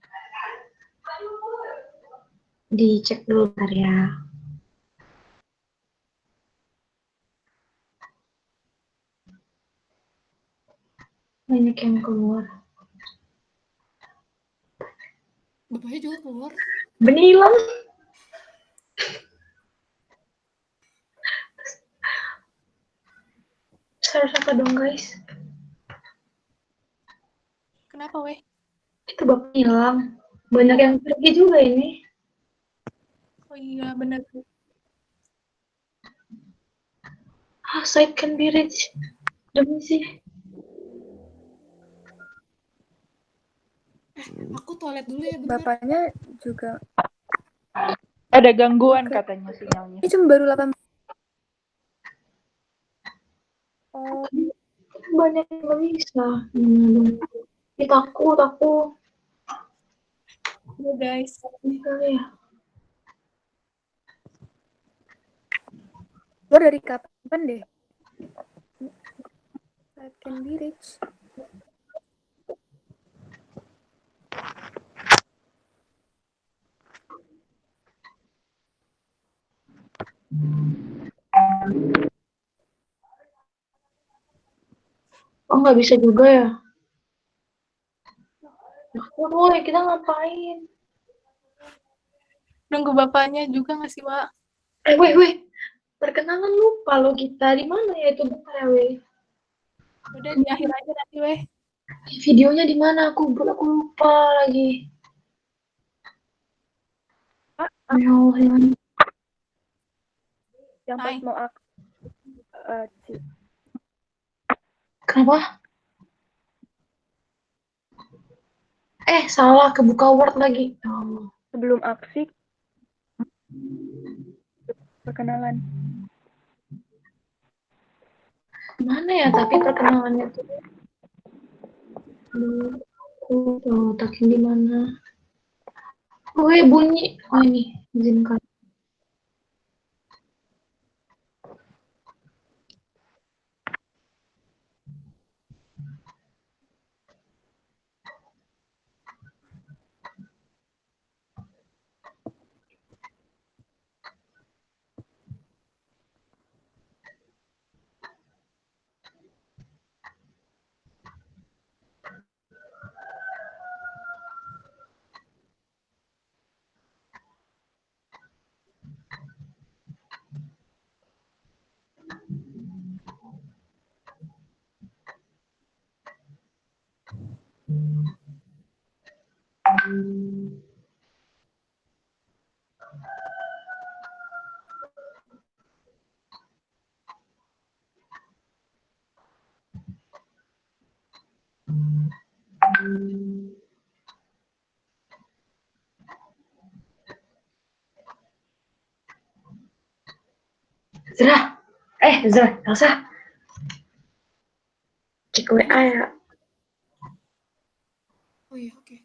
Dicek dulu bentar ya. Banyak yang keluar. Bapaknya juga keluar. Benilang. Harus apa dong guys? Kenapa weh? Itu bapak hilang. Banyak yang pergi juga ini. Oh iya, benar. Site can be reached. Demi sih. Aku toilet dulu ya bentar. Bapaknya juga. Ada gangguan katanya sinyalnya. Ini cuma baru 8. Oh, Banyak yang nggak bisa. Takut aku. Ya guys. Kali ya. keluar dari kapan deh? I can be rich. Oh, nggak bisa juga ya? Woi, kita ngapain? Nunggu bapaknya juga nggak sih, Wak? Weh. Perkenalan lupa lo kita. Di mana ya itu? Bentar ya, weh. Udah di akhir aja nanti, weh. Videonya di mana? Aku lupa lagi. Ya Allah, ya Allah. Yang pas Hai. mau Kenapa? Salah. Kebuka Word lagi. Ya Allah. sebelum aksi perkenalan. Mana ya tapi perkenalannya tuh? Aku letaknya di mana? Weh, bunyi. Oh, ini. Izinkan. Zra. Zra. Elsa. Cek WA ya. Oh iya, oke.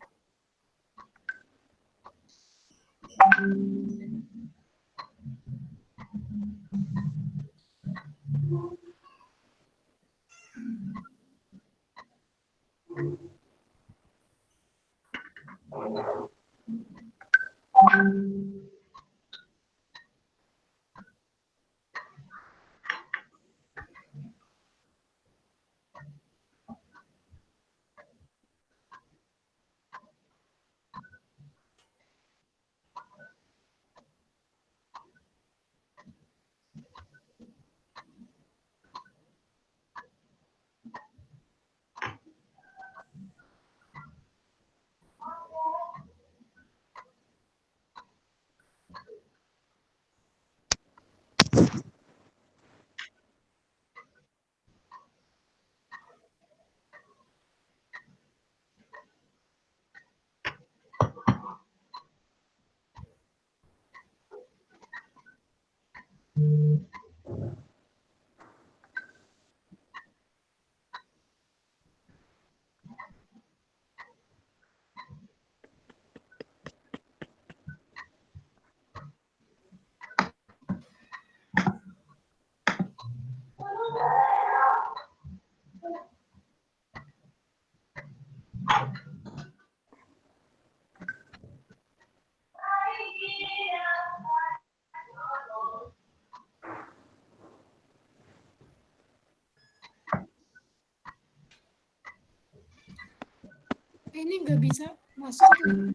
Ini nggak bisa masuk tuh.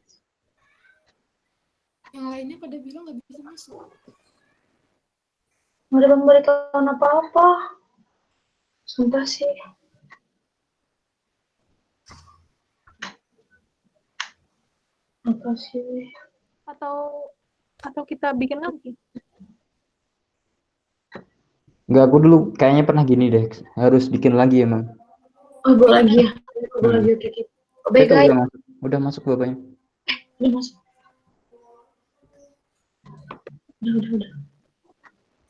Yang lainnya pada bilang nggak bisa masuk. Nggak ada memberitahuan apa-apa. Sumpah sih. Apa sih? Atau kita bikin lagi? Enggak, aku dulu kayaknya pernah gini deh. Harus bikin lagi emang. Oh, gue lagi ya. Gue lagi, oke. Baik, Itu guys. udah masuk bapaknya. Udah masuk. Udah.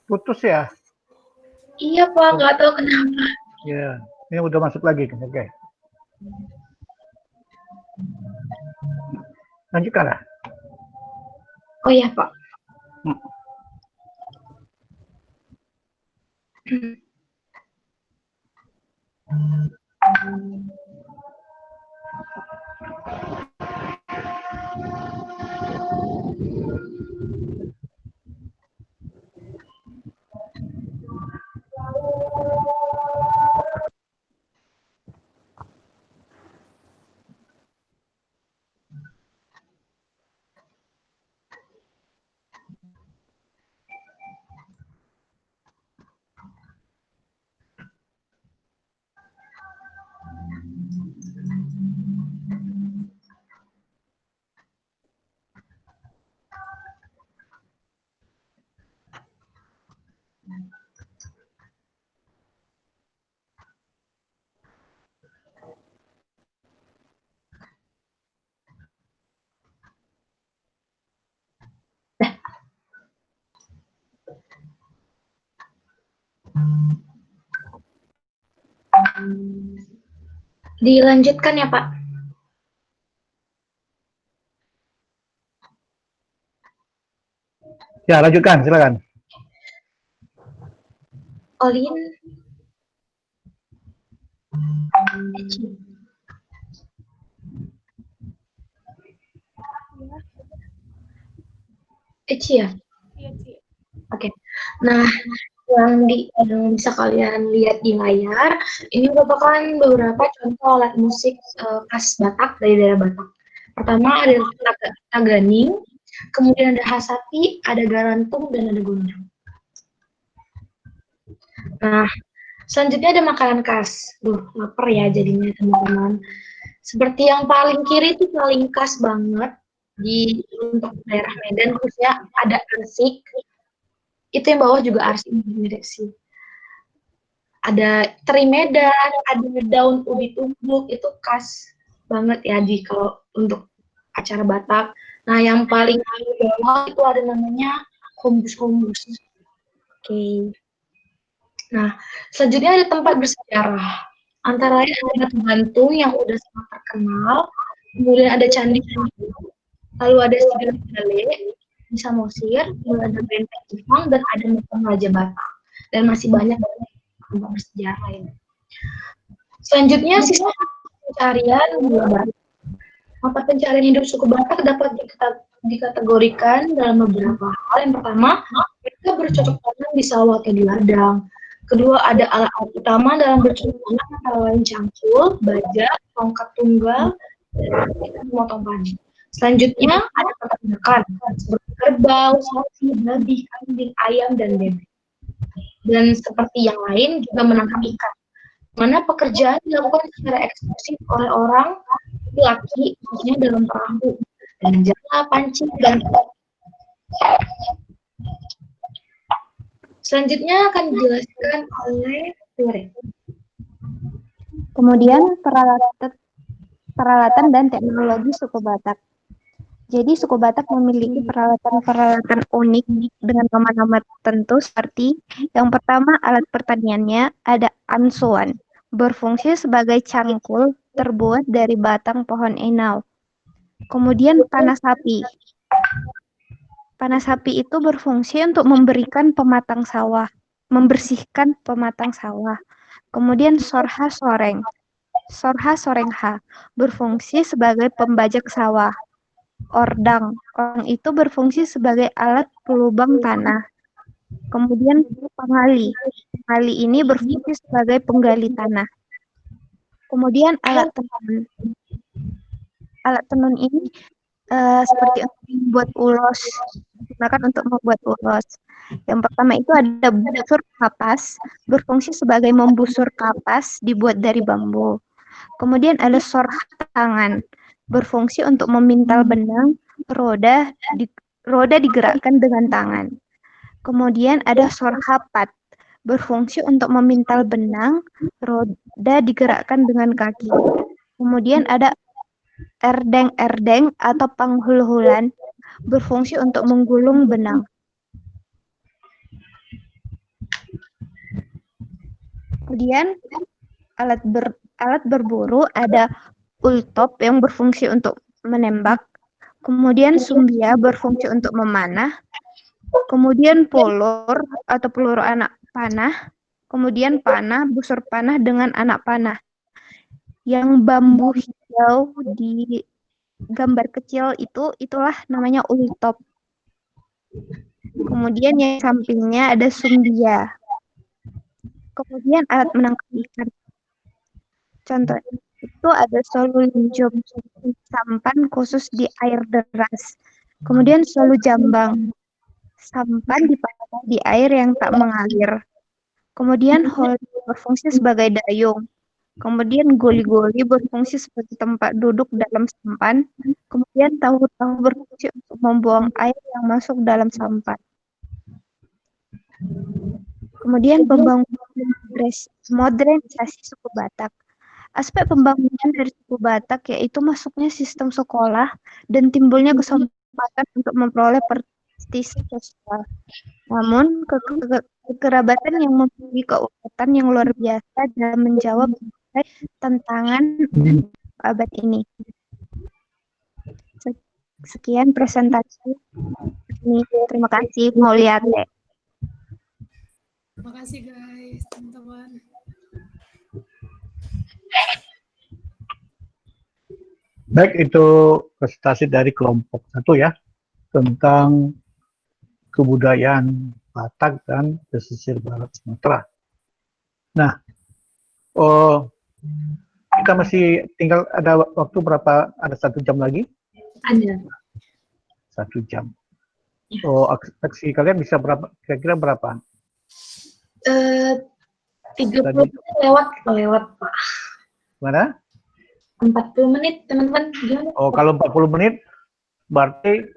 Putus ya? Iya, Pak. Nggak tahu kenapa. Ya, ini udah masuk lagi. Oke. Lanjutkan lah. Oh iya, Pak. Dilanjutkan ya, Pak. Ya, lanjutkan, silakan. Olin. Eci ya? Iya, Ci. Oke. Nah, yang bisa kalian lihat di layar, ini merupakan beberapa contoh alat musik khas Batak dari daerah Batak. Pertama ada taganing, kemudian ada hasapi, ada garantung, dan ada gondang. Nah, selanjutnya ada makanan khas. Duh, lapar ya jadinya teman-teman. Seperti yang paling kiri itu paling khas banget untuk daerah Medan, khususnya ada arsik. Itu yang bawah juga arsik mirip sih. Ada teri Medan, ada daun ubi tumbuk, itu khas banget ya kalau untuk acara Batak. Nah, yang paling bawah itu ada namanya kombus-kombus. Oke. Nah, selanjutnya ada tempat bersejarah. Antara lain ada batu gantung yang udah sangat terkenal, kemudian ada candi, lalu ada Sigale di Samosir, kemudian ada benteng Jepang, dan ada makam Raja Batak. Dan masih banyak tempat bersejarah lain. Selanjutnya sistem pencarian gula Batak. Tempat pencarian hidup suku Batak dapat dikategorikan dalam beberapa hal. Yang pertama, mereka bercocok tanam di sawah atau di ladang. Kedua, ada alat-alat utama dalam bercocok tanam antara lain cangkul, baja, tongkat tunggal, dan memotong padi. Selanjutnya ada peternakan seperti kerbau, sapi, babi, kambing, ayam, dan bebek. Dan seperti yang lain juga menangkap ikan. Mana pekerjaan dilakukan secara eksklusif oleh orang laki, khususnya dalam perahu, dan jala, pancing, dan selanjutnya akan dijelaskan oleh Ture. Kemudian peralatan dan teknologi suku Batak. Jadi suku Batak memiliki peralatan-peralatan unik dengan nama-nama tertentu seperti yang pertama alat pertaniannya ada ansuan, berfungsi sebagai cangkul terbuat dari batang pohon enau. Kemudian panah sapi. Panah sapi itu berfungsi untuk memberikan pematang sawah, membersihkan pematang sawah. Kemudian sorha soreng. Sorha sorengha berfungsi sebagai pembajak sawah. Ordang. Ordang itu berfungsi sebagai alat pelubang tanah. Kemudian pangali. Pangali ini berfungsi sebagai penggali tanah. Kemudian alat tenun. Alat tenun ini seperti untuk membuat ulos. Digunakan untuk membuat ulos. Yang pertama itu ada busur kapas. Berfungsi sebagai membusur kapas dibuat dari bambu. Kemudian ada sorha tangan. Berfungsi untuk memintal benang, roda digerakkan dengan tangan. Kemudian ada sorhapat, berfungsi untuk memintal benang, roda digerakkan dengan kaki. Kemudian ada erdeng-erdeng atau panghul-hulan, berfungsi untuk menggulung benang. Kemudian alat berburu ada ultop yang berfungsi untuk menembak, kemudian sumbia berfungsi untuk memanah, kemudian pelur atau peluru anak panah, kemudian panah, busur panah dengan anak panah. Yang bambu hijau di gambar kecil itulah namanya ultop. Kemudian yang sampingnya ada sumbia. Kemudian alat menangkap ikan. Contohnya itu ada solu linjum, sampan khusus di air deras. Kemudian solu jambang, sampan dipakai di air yang tak mengalir. Kemudian holi berfungsi sebagai dayung. Kemudian goli-goli berfungsi sebagai tempat duduk dalam sampan. Kemudian tahu-tahu berfungsi untuk membuang air yang masuk dalam sampan. Kemudian pembangunan modernisasi suku Batak. Aspek pembangunan dari suku Batak yaitu masuknya sistem sekolah dan timbulnya kesempatan untuk memperoleh prestise sosial. Namun, kekerabatan yang memiliki keuletan yang luar biasa dalam menjawab berbagai tantangan abad ini. Sekian presentasi ini. Terima kasih. Mau lihat deh. Terima kasih guys, teman-teman. Baik, itu presentasi dari kelompok 1 ya, tentang kebudayaan Batak dan pesisir barat Sumatera. Nah, kita masih tinggal ada waktu berapa? Ada 1 jam lagi? Ada. 1 jam. Aksi kalian bisa berapa? Kira-kira berapa? 30 Tadi. menit lewat Pak. Mana? 40 menit teman-teman. Gimana? Kalau 40 menit berarti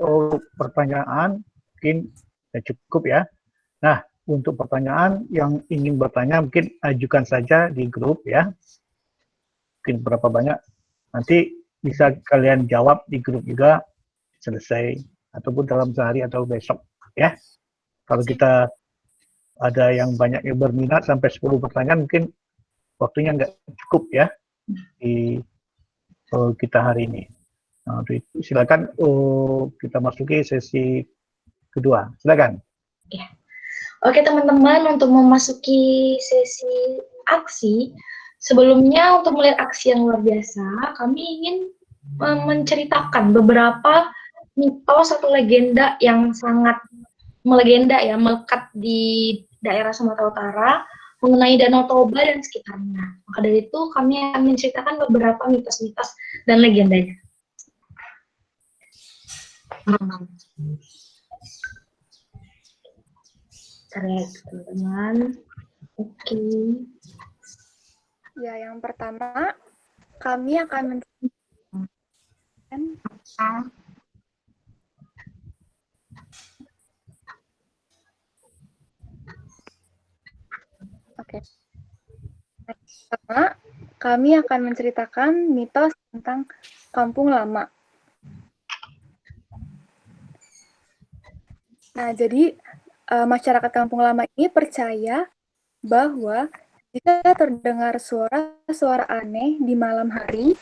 pertanyaan mungkin cukup ya. Nah, untuk pertanyaan yang ingin bertanya mungkin ajukan saja di grup ya. Mungkin berapa banyak nanti bisa kalian jawab di grup juga selesai ataupun dalam sehari atau besok ya. Kalau kita ada yang banyak yang berminat sampai 10 pertanyaan mungkin waktunya nggak cukup ya di kita hari ini. Nah, silakan kita masuki sesi kedua. Silakan. Ya. Oke teman-teman, untuk memasuki sesi aksi, sebelumnya untuk melihat aksi yang luar biasa, kami ingin menceritakan beberapa mitos atau legenda yang sangat melegenda ya, melekat di daerah Sumatera Utara mengenai Danau Toba dan sekitarnya. Maka dari itu kami akan menceritakan beberapa mitos-mitos dan legendanya. Baik, teman-teman. Oke. Ya, yang pertama, kami akan menceritakan Pertama, kami akan menceritakan mitos tentang Kampung Lama. Nah, jadi masyarakat Kampung Lama ini percaya bahwa jika terdengar suara-suara aneh di malam hari,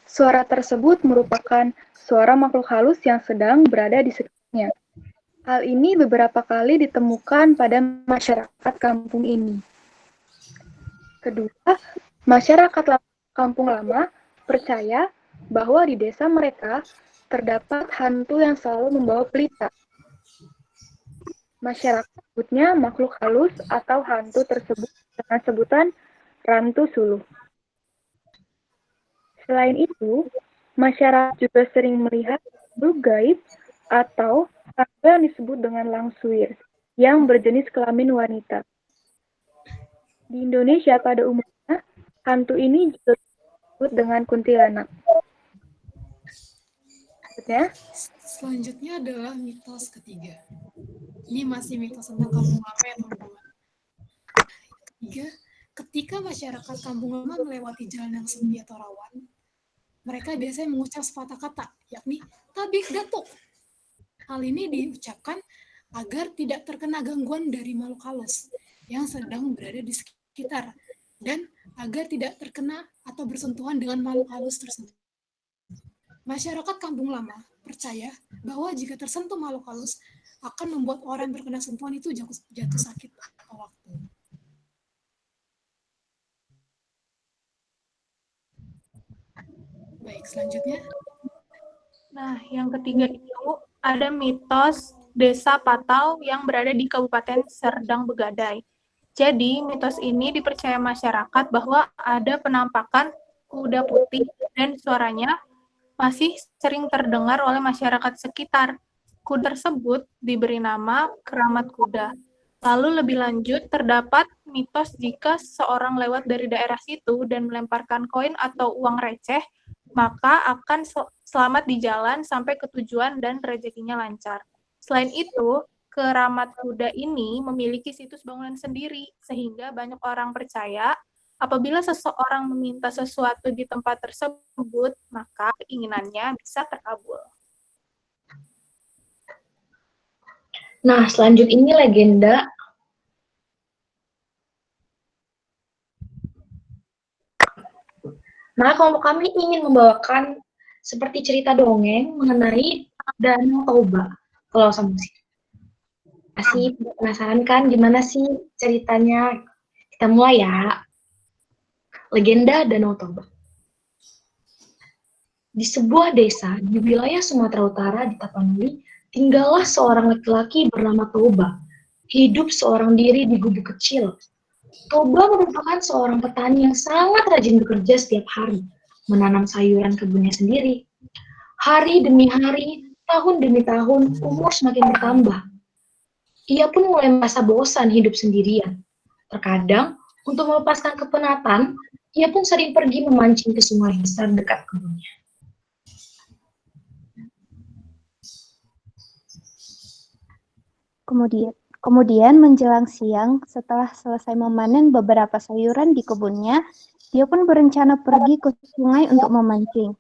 suara tersebut merupakan suara makhluk halus yang sedang berada di sekitarnya. Hal ini beberapa kali ditemukan pada masyarakat kampung ini. Kedua, masyarakat Kampung Lama percaya bahwa di desa mereka terdapat hantu yang selalu membawa pelita. Masyarakat sebutnya makhluk halus atau hantu tersebut dengan sebutan rantu suluh. Selain itu, masyarakat juga sering melihat makhluk gaib atau hantu yang disebut dengan langsuir yang berjenis kelamin wanita. Di Indonesia pada umumnya, hantu ini juga disebut dengan kuntilanak. Selanjutnya adalah mitos ketiga. Ini masih mitos tentang Kampung Lama ya teman-teman. Ketiga, ketika masyarakat Kampung Lama melewati jalan yang sepi atau rawan, mereka biasanya mengucap sepatah kata, yakni tabik datuk. Hal ini diucapkan agar tidak terkena gangguan dari makhluk halus yang sedang berada di sekitar, dan agar tidak terkena atau bersentuhan dengan makhluk halus tersebut. Masyarakat Kampung Lama percaya bahwa jika tersentuh makhluk halus akan membuat orang yang terkena sentuhan itu jatuh sakit atau waktu. Baik, selanjutnya. Nah, yang ketiga itu ada mitos Desa Patau yang berada di Kabupaten Serdang Begadai. Jadi, mitos ini dipercaya masyarakat bahwa ada penampakan kuda putih dan suaranya masih sering terdengar oleh masyarakat sekitar. Kuda tersebut diberi nama Keramat Kuda. Lalu lebih lanjut, terdapat mitos jika seseorang lewat dari daerah situ dan melemparkan koin atau uang receh, maka akan selamat di jalan sampai ke tujuan dan rezekinya lancar. Selain itu, Keramat Kuda ini memiliki situs bangunan sendiri, sehingga banyak orang percaya apabila seseorang meminta sesuatu di tempat tersebut, maka keinginannya bisa terkabul. Nah, selanjutnya ini legenda Nah, kelompok kami ingin membawakan seperti cerita dongeng mengenai Danau Toba. Kalau sama musik. Masih penasaran kan gimana sih ceritanya? Kita mulai ya. Legenda Danau Toba. Di sebuah desa di wilayah Sumatera Utara di Tapanuli, tinggallah seorang laki-laki bernama Toba. Hidup seorang diri di gubuk kecil. Toba merupakan seorang petani yang sangat rajin bekerja setiap hari, menanam sayuran kebunnya sendiri. Hari demi hari, tahun demi tahun, umur semakin bertambah. Ia pun mulai merasa bosan hidup sendirian. Terkadang, untuk melepaskan kepenatan, ia pun sering pergi memancing ke sungai besar dekat kebunnya. Kemudian menjelang siang, setelah selesai memanen beberapa sayuran di kebunnya, dia pun berencana pergi ke sungai untuk memancing.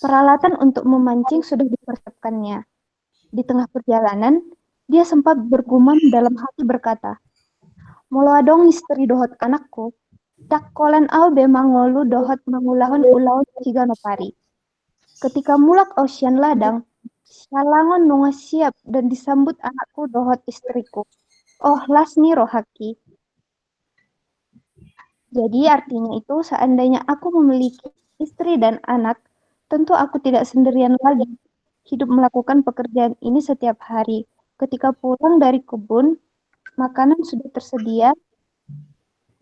Peralatan untuk memancing sudah dipersiapkannya. Di tengah perjalanan, dia sempat bergumam dalam hati berkata, "Molo adong istri dohot anakku, dak kolen au be mangolu dohot mangulahon ulaon cigano pari." Ketika mulak Ocean ladang, salangon nunga siap dan disambut anakku dohot istriku. Oh lasni rohaki. Jadi artinya itu seandainya aku memiliki istri dan anak, tentu aku tidak sendirian lagi. Hidup melakukan pekerjaan ini setiap hari. Ketika pulang dari kebun, makanan sudah tersedia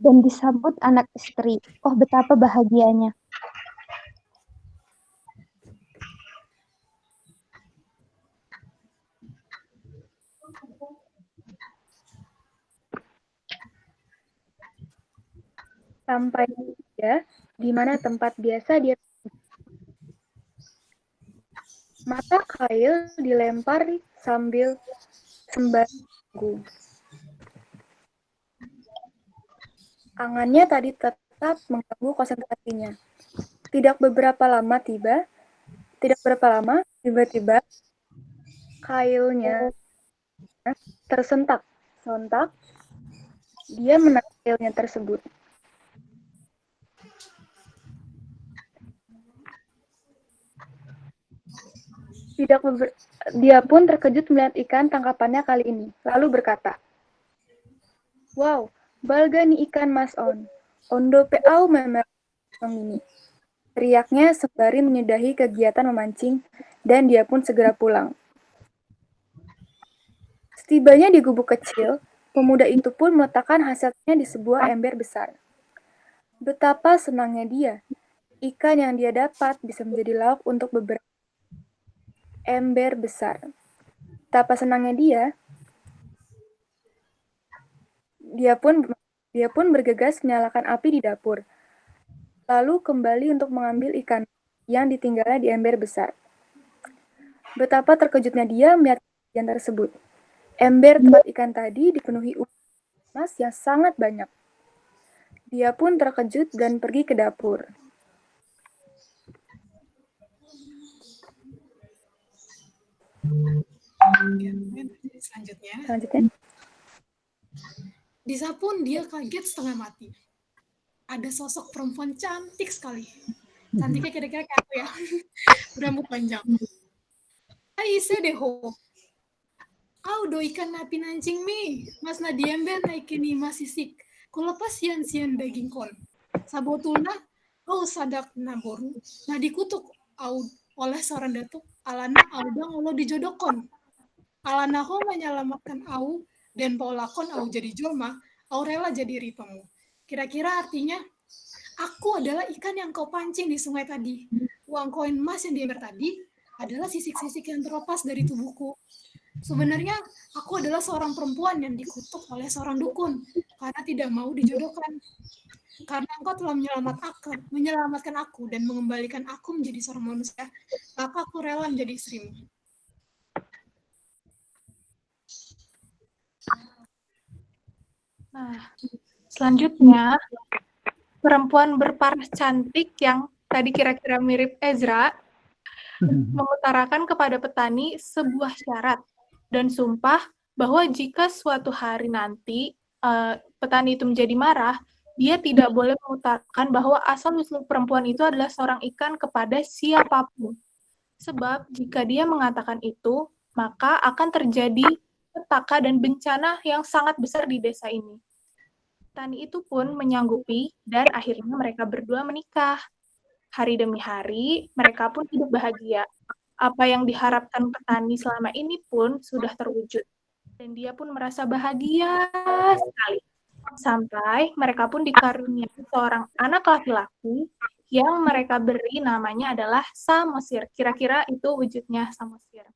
dan disambut anak istri. Oh betapa bahagianya. Sampai dia di mana tempat biasa dia. Mata Kyle dilempar sambil sembarangan. Angannya tadi tetap mengganggu konsentrasinya. Tidak berapa lama tiba-tiba Kyle-nya tersentak. Sontak, dia menatap Kyle-nya tersebut. Dia pun terkejut melihat ikan tangkapannya kali ini, lalu berkata, "Wow, balga ni ikan mas ondo peau memer ini." Teriaknya sembari menyudahi kegiatan memancing, dan dia pun segera pulang. Setibanya di gubuk kecil, pemuda itu pun meletakkan hasilnya di sebuah ember besar. Betapa senangnya dia. Ikan yang dia dapat bisa menjadi lauk untuk beberapa ember besar. Betapa senangnya dia pun bergegas menyalakan api di dapur, lalu kembali untuk mengambil ikan yang ditinggalnya di ember besar. Betapa terkejutnya dia melihat kejadian tersebut. Ember tempat ikan tadi dipenuhi emas yang sangat banyak. Dia pun terkejut dan pergi ke dapur. Selanjutnya. Disa pun dia kaget setengah mati. Ada sosok perempuan cantik sekali. Cantiknya kira-kira kayak aku ya. Berambut panjang. Aise deho. Au do ikan napi nancing mi. Mas na diember naikin ima sisik. Kulepas sian-sian daging kon. Sabotulna au sadak naboru. Nah dikutuk au oleh seorang datuk. Alana audang ulo dijodokon. Alana ho menyelamatkan au dan paulakon au jadi jolma. Au rela jadi ripamu. Kira-kira artinya, aku adalah ikan yang kau pancing di sungai tadi. Uang koin emas yang diember tadi adalah sisik-sisik yang terlepas dari tubuhku. Sebenarnya, aku adalah seorang perempuan yang dikutuk oleh seorang dukun karena tidak mau dijodohkan. Karena engkau telah menyelamatkan aku dan mengembalikan aku menjadi seorang manusia, maka aku rela menjadi istrimu. Nah, selanjutnya, perempuan berparas cantik yang tadi kira-kira mirip Ezra mengutarakan kepada petani sebuah syarat dan sumpah bahwa jika suatu hari nanti petani itu menjadi marah, dia tidak boleh mengutarakan bahwa asal-usul perempuan itu adalah seorang ikan kepada siapapun. Sebab jika dia mengatakan itu, maka akan terjadi petaka dan bencana yang sangat besar di desa ini. Petani itu pun menyanggupi dan akhirnya mereka berdua menikah. Hari demi hari, mereka pun hidup bahagia. Apa yang diharapkan petani selama ini pun sudah terwujud. Dan dia pun merasa bahagia sekali. Sampai mereka pun dikaruniai seorang anak laki-laki yang mereka beri namanya adalah Samosir. Kira-kira itu wujudnya Samosir.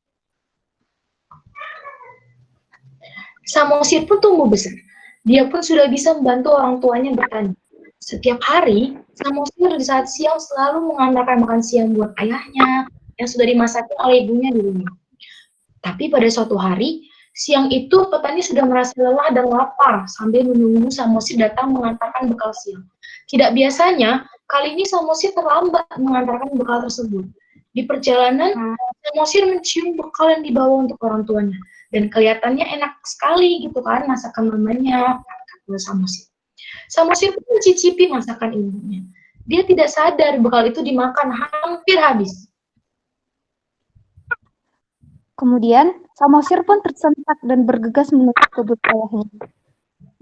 Samosir pun tumbuh besar. Dia pun sudah bisa membantu orang tuanya bertani. Setiap hari, Samosir di saat siang selalu mengantarkan makan siang buat ayahnya yang sudah dimasakin oleh ibunya di rumah. Tapi pada suatu hari, siang itu petani sudah merasa lelah dan lapar sambil menunggu Samosir datang mengantarkan bekal siang. Tidak biasanya, kali ini Samosir terlambat mengantarkan bekal tersebut. Di perjalanan, Samosir mencium bekal yang dibawa untuk orang tuanya. Dan kelihatannya enak sekali gitu kan masakan mamanya, kata Samosir. Samosir pun mencicipi masakan ibunya. Dia tidak sadar bekal itu dimakan hampir habis. Kemudian, Samosir pun tersentak dan bergegas menuju kebun ayahnya.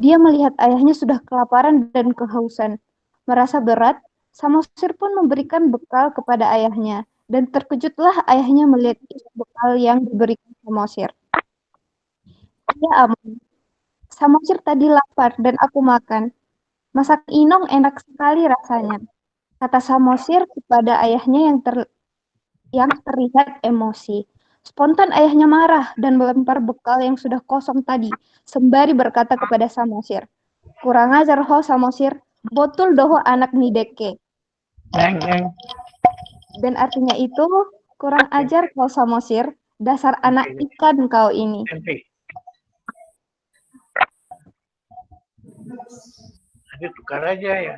Dia melihat ayahnya sudah kelaparan dan kehausan. Merasa berat, Samosir pun memberikan bekal kepada ayahnya. Dan terkejutlah ayahnya melihat bekal yang diberikan Samosir. Ya ampun, Samosir tadi lapar dan aku makan. Masak inong enak sekali rasanya, kata Samosir kepada ayahnya yang terlihat emosi. Spontan ayahnya marah dan melempar bekal yang sudah kosong tadi, sembari berkata kepada Samosir, "Kurang ajar ho Samosir, botul doho anak nideke." Dan artinya itu, kurang ajar kau Samosir, dasar anak ikan kau ini. Ada tukar aja ya.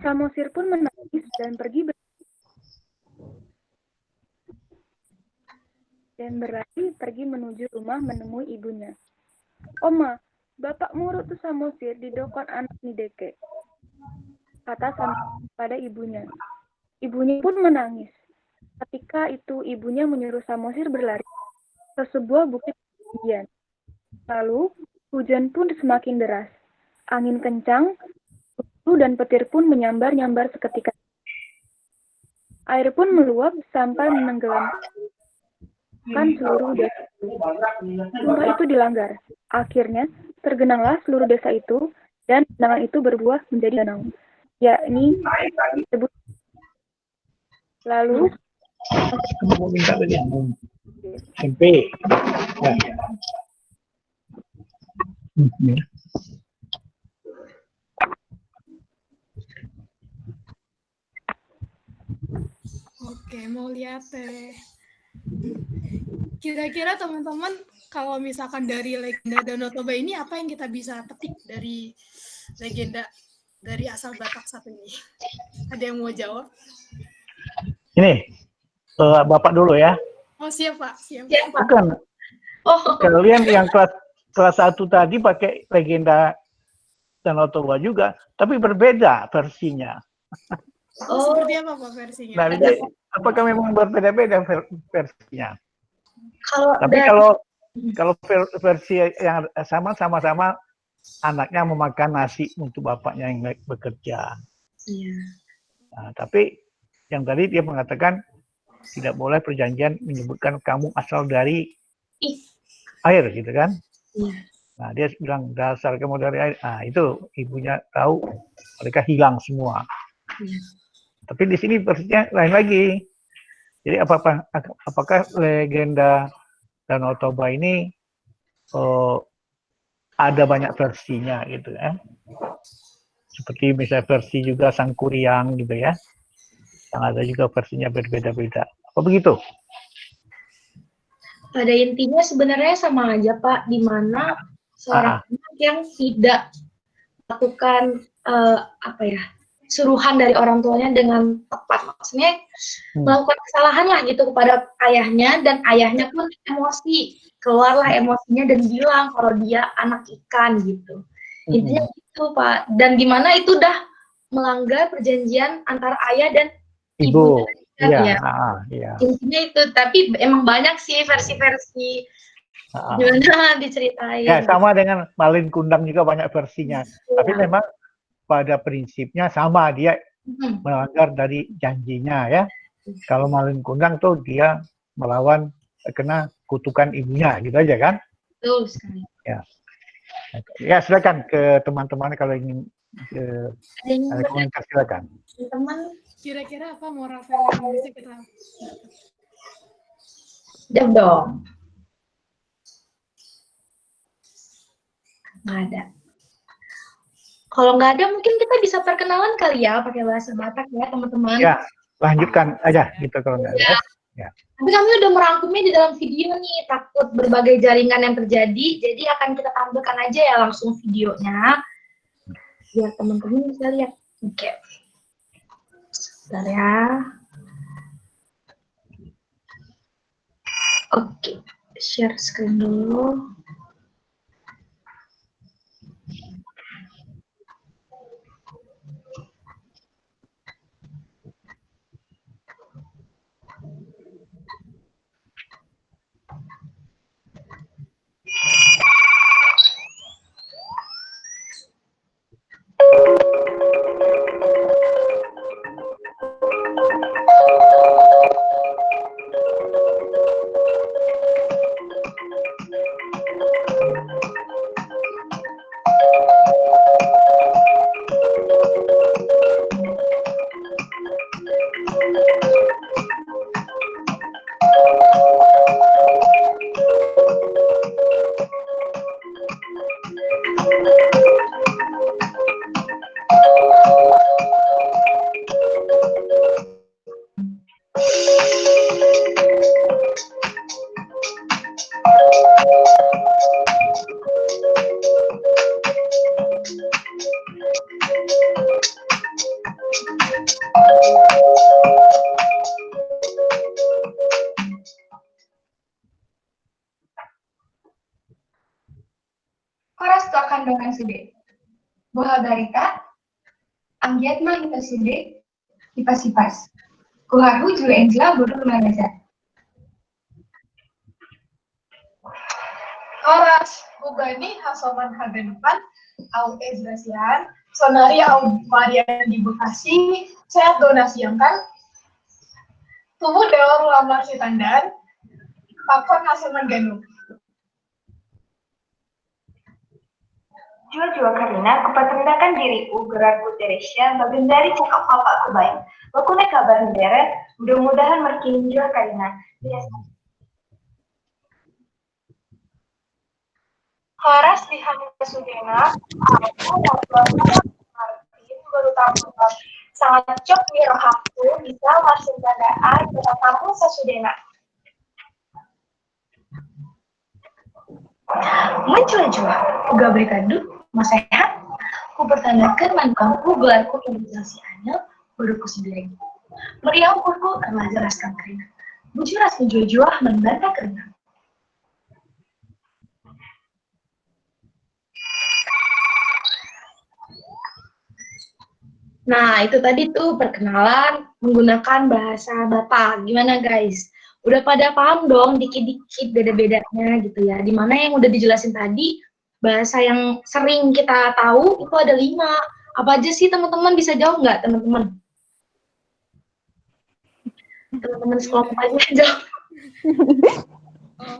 Samosir pun menangis dan berlari pergi menuju rumah menemui ibunya. "Oma, bapak murut tuh Samosir di dokon anak nideke," kata Samosir pada ibunya. Ibunya pun menangis. Ketika itu ibunya menyuruh Samosir berlari ke sebuah bukit ketinggian. Lalu hujan pun semakin deras. Angin kencang, dan petir pun menyambar-nyambar seketika. Air pun meluap sampai menenggelamkan seluruh desa itu. Sumpah itu dilanggar. Akhirnya tergenanglah seluruh desa itu dan genangan itu berbuah menjadi danau, yakni disebut. Lalu Kamu minta tadi SMP. Ya. Oke, mau lihat deh. Kira-kira teman-teman, kalau misalkan dari legenda Danau Toba ini, apa yang kita bisa petik dari legenda dari asal Batak satu ini? Ada yang mau jawab? Ini, Bapak dulu ya. Oh, siap Pak. Siap. Bukan. Kalian yang kelas 1 tadi pakai legenda Danau Toba juga, tapi berbeda versinya. Seperti apa Pak versinya? Nah, apakah memang berbeda-beda versinya? Tapi kalau versi yang sama-sama anaknya memakan nasi untuk bapaknya yang bekerja. Iya. Nah, tapi yang tadi dia mengatakan tidak boleh perjanjian menyebutkan kamu asal dari air, gitu kan? Iya. Nah, dia bilang dasar kamu dari air. Nah, itu ibunya tahu, mereka hilang semua. Iya. Tapi di sini versinya lain lagi. Jadi apakah legenda Danau Toba ini ada banyak versinya gitu ya? Seperti misalnya versi juga Sangkuriang gitu ya. Yang ada juga versinya berbeda-beda. Apa begitu? Pada intinya sebenarnya sama aja Pak, di mana seorang anak yang tidak melakukan suruhan dari orang tuanya dengan tepat. Maksudnya melakukan kesalahan lah gitu kepada ayahnya, dan ayahnya pun emosi, keluarlah emosinya dan bilang kalau dia anak ikan gitu. Intinya gitu Pak. Dan gimana itu udah melanggar perjanjian antara ayah dan ibu. Iya, Ya. Intinya itu, tapi emang banyak sih versi-versi gimana diceritain. Ya, sama dengan Malin Kundang juga banyak versinya. Tapi memang pada prinsipnya sama, dia melanggar dari janjinya ya. Kalau Malin Kundang tuh dia melawan kena kutukan ibunya gitu aja kan? Betul sekali. Ya. Ya, silakan ke teman-teman kalau ingin komentar, silakan. Teman, kira-kira apa moral value yang bisa kita dapat? Jawab dong. Nggak ada. Kalau nggak ada, mungkin kita bisa perkenalan kali ya pakai bahasa Batak ya teman-teman. Ya, lanjutkan aja gitu kalau nggak ada. Ya. Tapi kami udah merangkumnya di dalam video nih, takut berbagai jaringan yang terjadi, jadi akan kita tampilkan aja ya langsung videonya, biar teman-teman bisa lihat. Oke. Sebentar ya. Oke, share screen dulu. Horas akan dengan sede. Boha garita, anggiat mah kita sede, kipas-kipas. Kuharhu juga Angela bodoh mengajar. Horas, Bugani, Hasoman Hagenupan, Au Ezrasian, Sonari Au Marian di Bekasi, Sehat Donasi yang kan, Tubuh Dewa Melamar si Tandan, Pakon Hasoman Ganu. Jua-jua karina kupatendakan diriku gerakku Teresia bagendari cakap papa kebaik. Bakune kabar deret, mudah-mudahan merkini jua karina. Horas di Hamil Sudena, aku Martin baru tamu sangat cok mirohakku bisa marsin tandaan beratamu sesudena. Muncul jua, uga berikadu, mas sehat, ku pertandakan manfaatku gelarku imunisasi anyel, baruku sebelah. Meriah ukurku telah jelaskan kerina. Bujuras menjua-jua membantah kerina. Nah, itu tadi tuh perkenalan menggunakan bahasa Batak. Gimana guys? Udah pada paham dong dikit-dikit beda-bedanya gitu ya. Dimana yang udah dijelasin tadi, bahasa yang sering kita tahu itu ada 5. Apa aja sih teman-teman, bisa jawab nggak teman-teman? Teman-teman sekelompok aja jawab.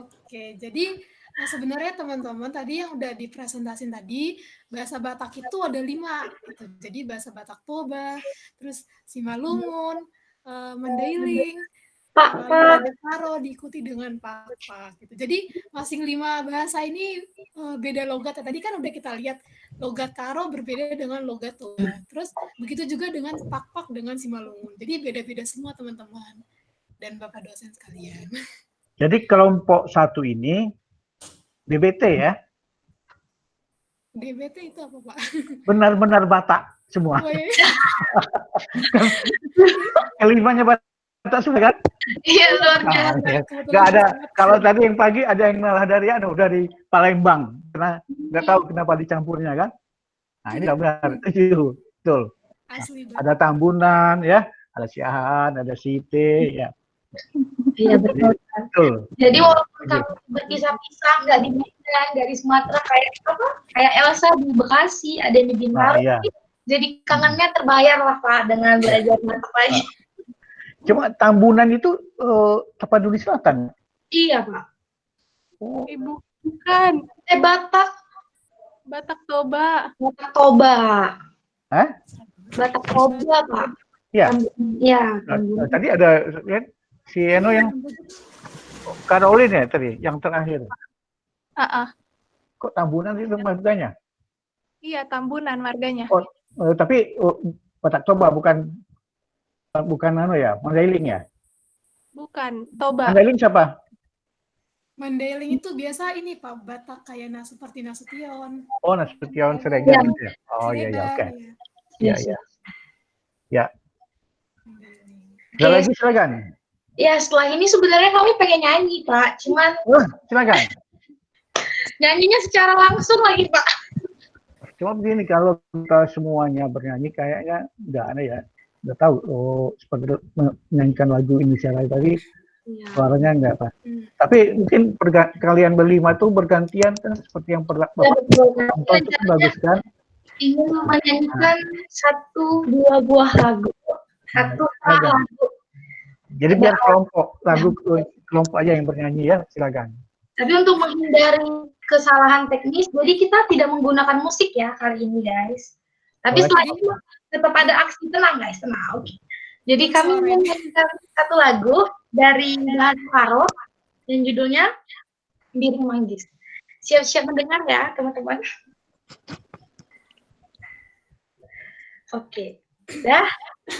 Oke, jadi sebenarnya teman-teman tadi yang udah dipresentasin tadi, bahasa Batak itu ada 5 gitu. Jadi bahasa Batak Toba, terus Simalungun, Mandailing, ada Karo diikuti dengan Pak gitu. Jadi masing 5 bahasa ini beda logat. Tadi kan udah kita lihat logat Karo berbeda dengan logat Toba. Terus begitu juga dengan Pak dengan Simalungun. Jadi beda-beda semua teman-teman dan Bapak dosen sekalian. Jadi kelompok 1 ini DBT ya? DBT itu apa Pak? Benar-benar Batak. semua. Woi. Kelimanya Batak semua kan? Iya, luar Nah, biasa. ya. Kebetulan Nggak ada. banget. Kalau tadi yang pagi ada yang malah dari Palembang, karena nggak tahu kenapa dicampurnya kan? Nah ini nggak benar, itu betul. Asli Ada banget. Tambunan ya, ada Siahaan, ada Site ya. Iya, betul. Betul. Jadi walaupun kamu berpisah-pisah, nggak di Medan, dari Sumatera kayak apa? Kayak Elsa di Bekasi, ada yang di Nah, Bintaro. iya. Jadi kangennya terbayar lah Pak dengan belajar mata lagi. Cuma Tambunan itu Tapanuli Selatan. Iya Pak. Oh, Ibu, bukan. Batak, Batak Toba. Batak Toba, hah? Batak Toba Pak. Ya. Iya. Tadi ada kan, si Eno yang Karolin ya tadi, yang terakhir. Kok Tambunan itu marganya? Iya, Tambunan marganya. Oh, tapi Batak Toba bukan ya, Mandailing ya? Bukan, Toba. Mandailing siapa? Mandailing itu biasa ini Pak, Batak kayak seperti Nasution. Oh, Nasution Siregar gitu ya. Oh iya, Siregar, oke. ya. Iya. Ya. Ada lagi silakan. Ya setelah ini sebenarnya kami pengen nyanyi Pak, cuman Silakan. nyanyinya secara langsung lagi Pak. Cuma begini, kalau kita semuanya bernyanyi kayaknya nggak ada ya. Nggak tahu, seperti menyanyikan lagu Indonesia Raya tadi, suaranya nggak apa. Tapi mungkin kalian berlima tuh bergantian kan, seperti yang pernah Bapak tonton itu bagus kan? Ingin menyanyikan 1-2 buah lagu. Satu lagu. Jadi biar kelompok aja yang bernyanyi ya, silakan. Tapi untuk menghindari kesalahan teknis, jadi kita tidak menggunakan musik ya kali ini guys. Tapi setelah itu tetap ada aksi, tenang guys, tenang. Jadi kami menyanyikan satu lagu dari Bahan Karo yang judulnya Biring Manggis. Siap-siap mendengar ya teman-teman. Oke, dah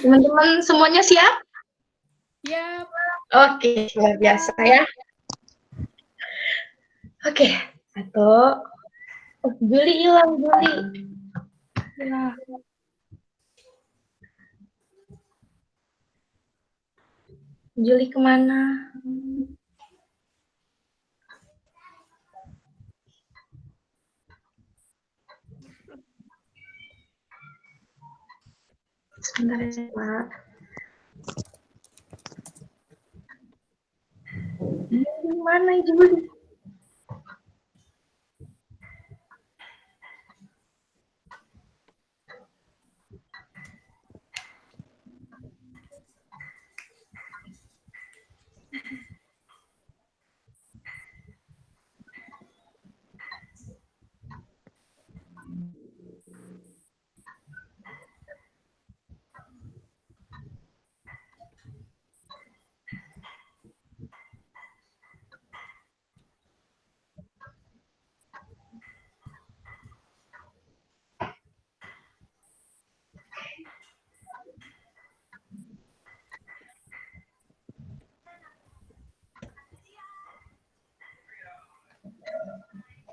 teman-teman semuanya siap? Siap. Oke, luar biasa ya. Oke, satu. Juli hilang, Juli. Ya. Juli kemana? Sebentar ya, Pak. Mana Juli?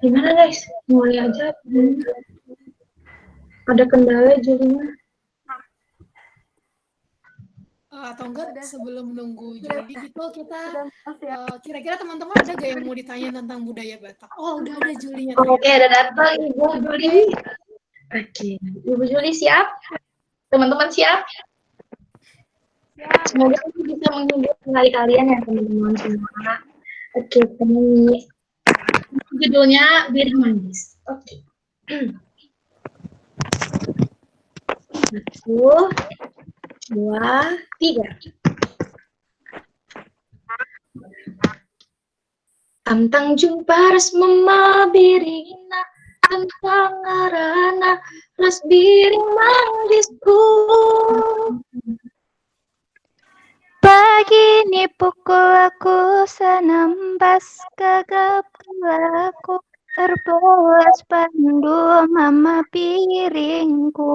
Gimana guys? Mulai aja. Ada kendala jadinya. Atau enggak sebelum nunggu Juli gitu kita kira-kira teman-teman ada gak yang mau ditanya tentang budaya Batak? Oh udah ada Julinya. Oke, ada datang Ibu Juli. Oke, Ibu Juli siap? Teman-teman siap? Semoga ini bisa menghibur kalian ya teman-teman semua. Oke, ini judulnya Biring Manggis. Oke. 1, 2, 3. Tantang jumpa ras mema biringna, tantang arana ras biring manggisku. Pagi ini pukul aku senambas gagap aku terbelas pandu mama piringku.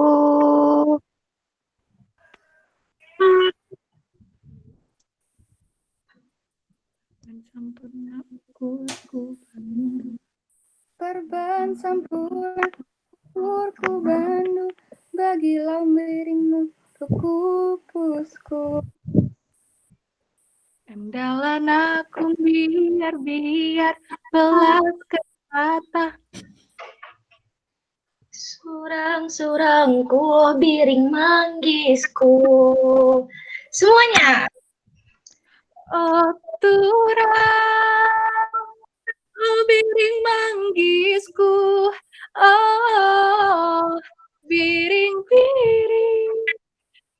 Perban sampurna kurku bandu bagilah miringmu kupusku. Andalan aku biar belas kata. Surang-surangku, biring manggisku. Semuanya. Oh turang, oh biring manggisku. Oh biring-biring,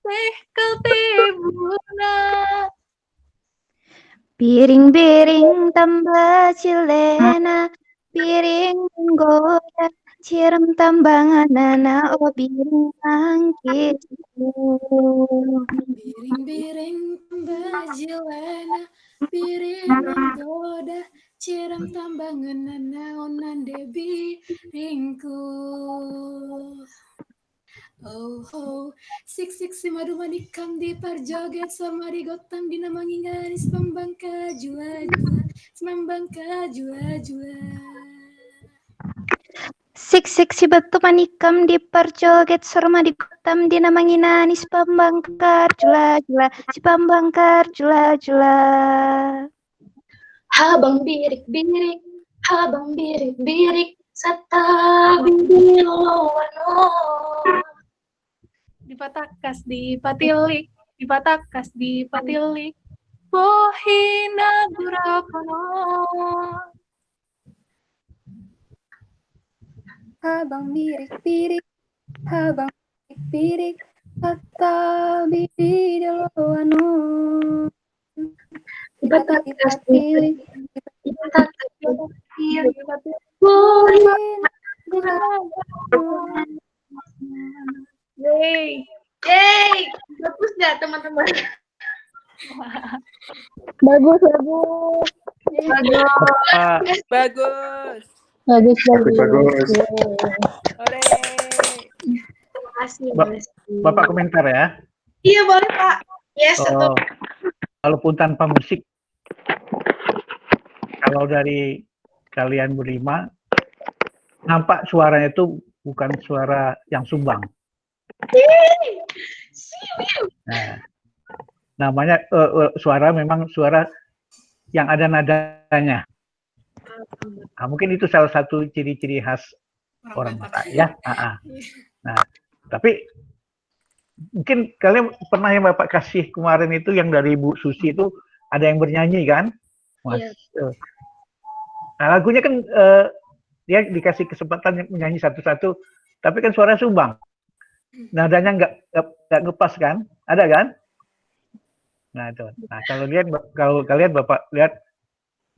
teh kau tebuna. Biring-biring tambah cilena, piring menggoda, ciram tambanganana, oh biring mangkisku. Biring-biring bajilena, piring menggoda, ciram tambangan naonan debi ringku. Oh ho, sik si madu manikam di parjoget sama di gotam di namangi garis pembangka jua-jua, semambangka jua-jua. Sik si batu manikam di parjoget sorma di kotam di namanginanis pambangkar jula-jula, si pambangkar jula-jula. Habang birik-birik, habang birik-birik, sata bibilowano. Dipatakas, dipatilik, dipatakas, dipatilik. Pohina gurakono. Habang birik-birik, habang birik-birik, kata bibidoano. Dipatakas, Dipatilik, dipatakas, Yeay. Yeay, bagus nggak teman-teman? Bagus. Bapak, Bagus. Bagus. Ore. Terima kasih, Ba- Mas. Bapak komentar ya. Iya boleh Pak. Yes, Oh, walaupun tanpa musik, kalau dari kalian berlima, nampak suaranya itu bukan suara yang sumbang. Nah, namanya suara memang suara yang ada nadanya. Nah, mungkin itu salah satu ciri-ciri khas orang Batak ya. Nah, tapi mungkin kalian pernah yang Bapak kasih kemarin itu yang dari Bu Susi itu ada yang bernyanyi kan, Mas? Iya. Nah, lagunya kan dia dikasih kesempatan menyanyi satu-satu, tapi kan suara sumbang. Nadanya nggak ngepas kan? Ada kan? Nah itu. Nah kalau kalian Bapak lihat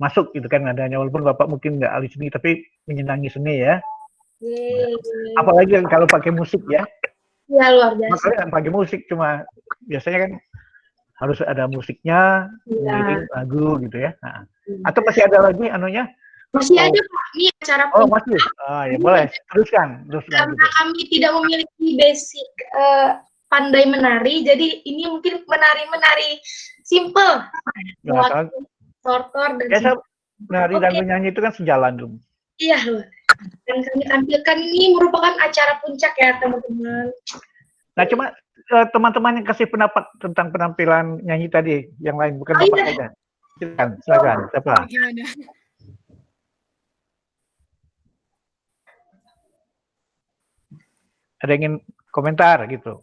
masuk gitu kan nadanya, walaupun Bapak mungkin nggak ahli seni tapi menyenangi seni ya. Yeay. Apalagi kalau pakai musik ya. Iya, luar biasa. Makanya nggak pakai musik, cuma biasanya kan harus ada musiknya, Iya. lagu gitu ya. Nah, atau masih ada lagi anunya? Masih ada Pak, ini acara Oh puncak. masih. Ya boleh. Teruskan. Karena Gitu. kami tidak memiliki basic pandai menari, jadi ini mungkin menari-menari simple. Nah, Tortor dan biasa menari dan Oke. menyanyi itu kan sejalan dong. Iya loh. Dan kami tampilkan ini merupakan acara puncak ya teman-teman. Nah cuma teman-teman yang kasih pendapat tentang penampilan nyanyi tadi, yang lain bukan Bapak saja. Silakan. Siapa? Gimana? Ada yang ingin komentar gitu?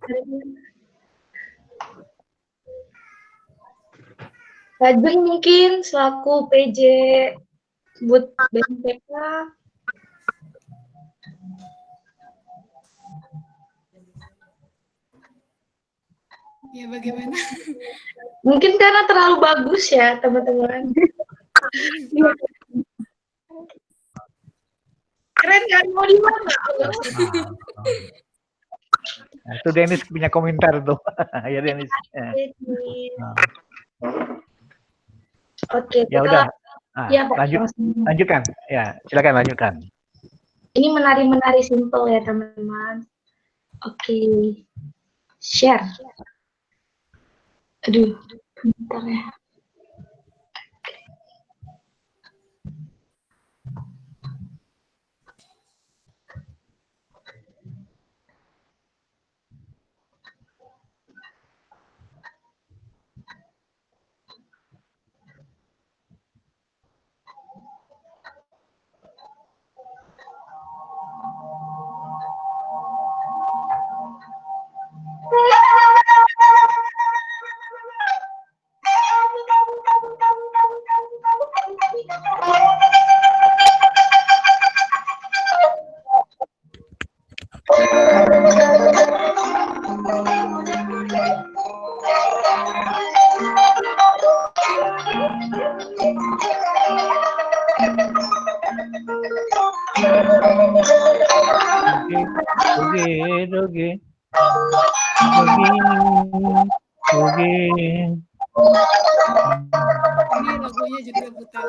Rajeng mungkin selaku PJ Bud BMPK. Ya bagaimana? Mungkin karena terlalu bagus ya teman-teman. Keren kan? Mau di mana? Nah, itu Dennis punya komentar tuh. Ya Dennis. Oke, Ya kita udah. ya, Pak. Lanjutkan. Ya, silakan lanjutkan. Ini menari-menari simple ya teman-teman. Oke. Share. Aduh, bentar ya. doge, doge. Ini lagunya juga Butet.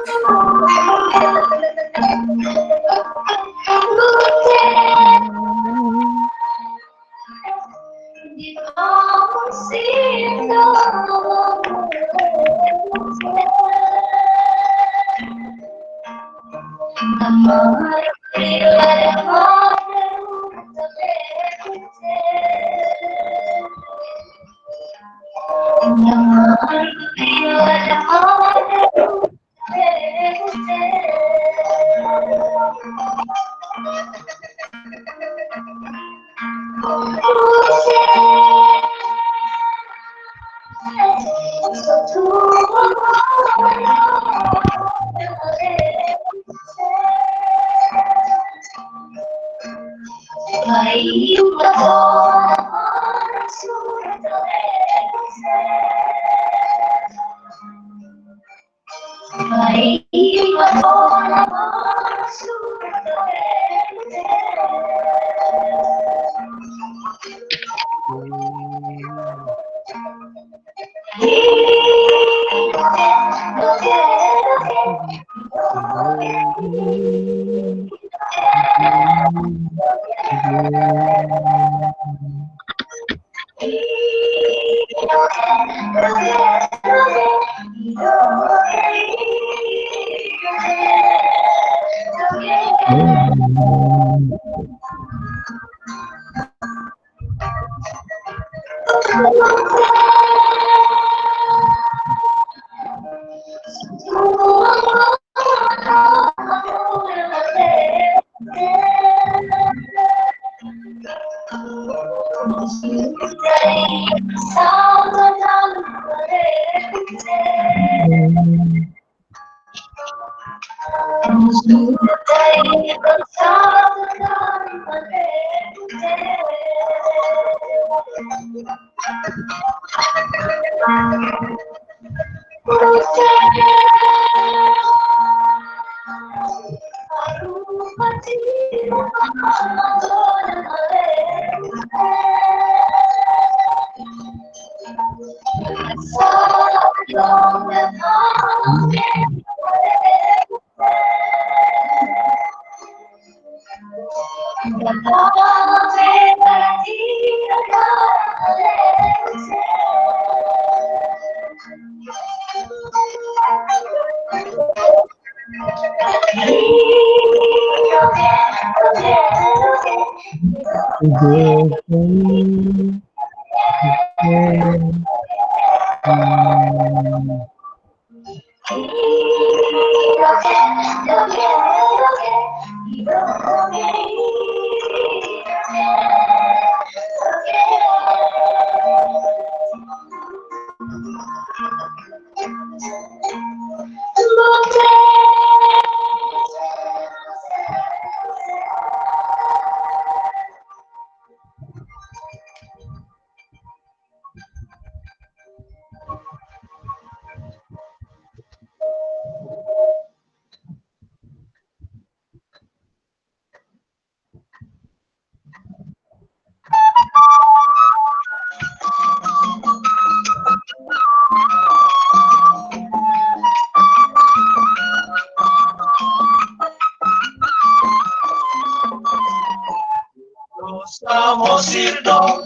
Samosirdo,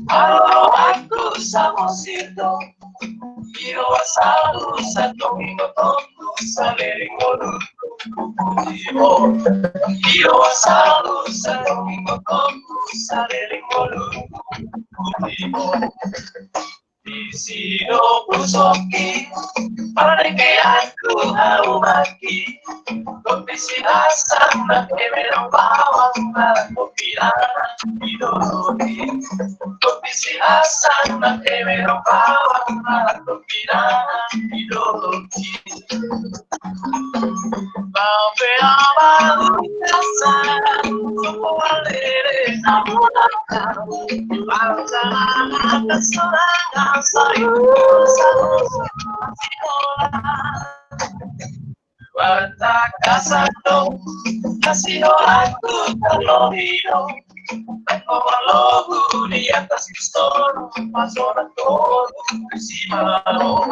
halo aku Samosirdo, io salu satomi motoku saleringoru, io salu satomi motoku saleringoru, di sini pusoki, pada kayak aku haumaki. Kondisi asam dan kemerang bawang malah kopiran hidrogi. Kondisi asam dan kemerang bawang malah kopiran hidrogi. Babe awal kasar, semua lere namun kamu. Bangsa keselangan sayur sama Wata kasado, kasino aku terlobiro. berlogu di atas pistol, pasoran tolu bersimalo.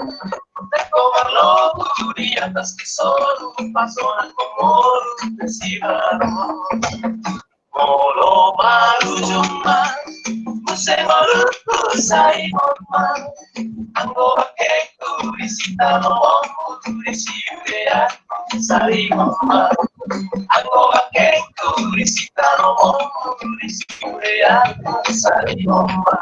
Teko berlogu di atas pistol, pasoran tolu bersimalo. Molo baru jumpa, musai baru kusai mama. Anggo bakeku risita lomo, turisi urea sari mama. Anggo bakeku risita lomo, turisi urea sari mama.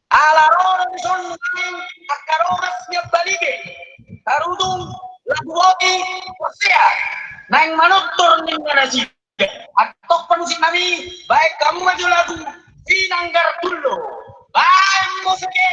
Alaron son akaromasnya balige, karudung labuoki kosea, nang manutur ninggana sih. Atok penusik nami, baik kamu maju lagu, sinanggar dulu, baik musike.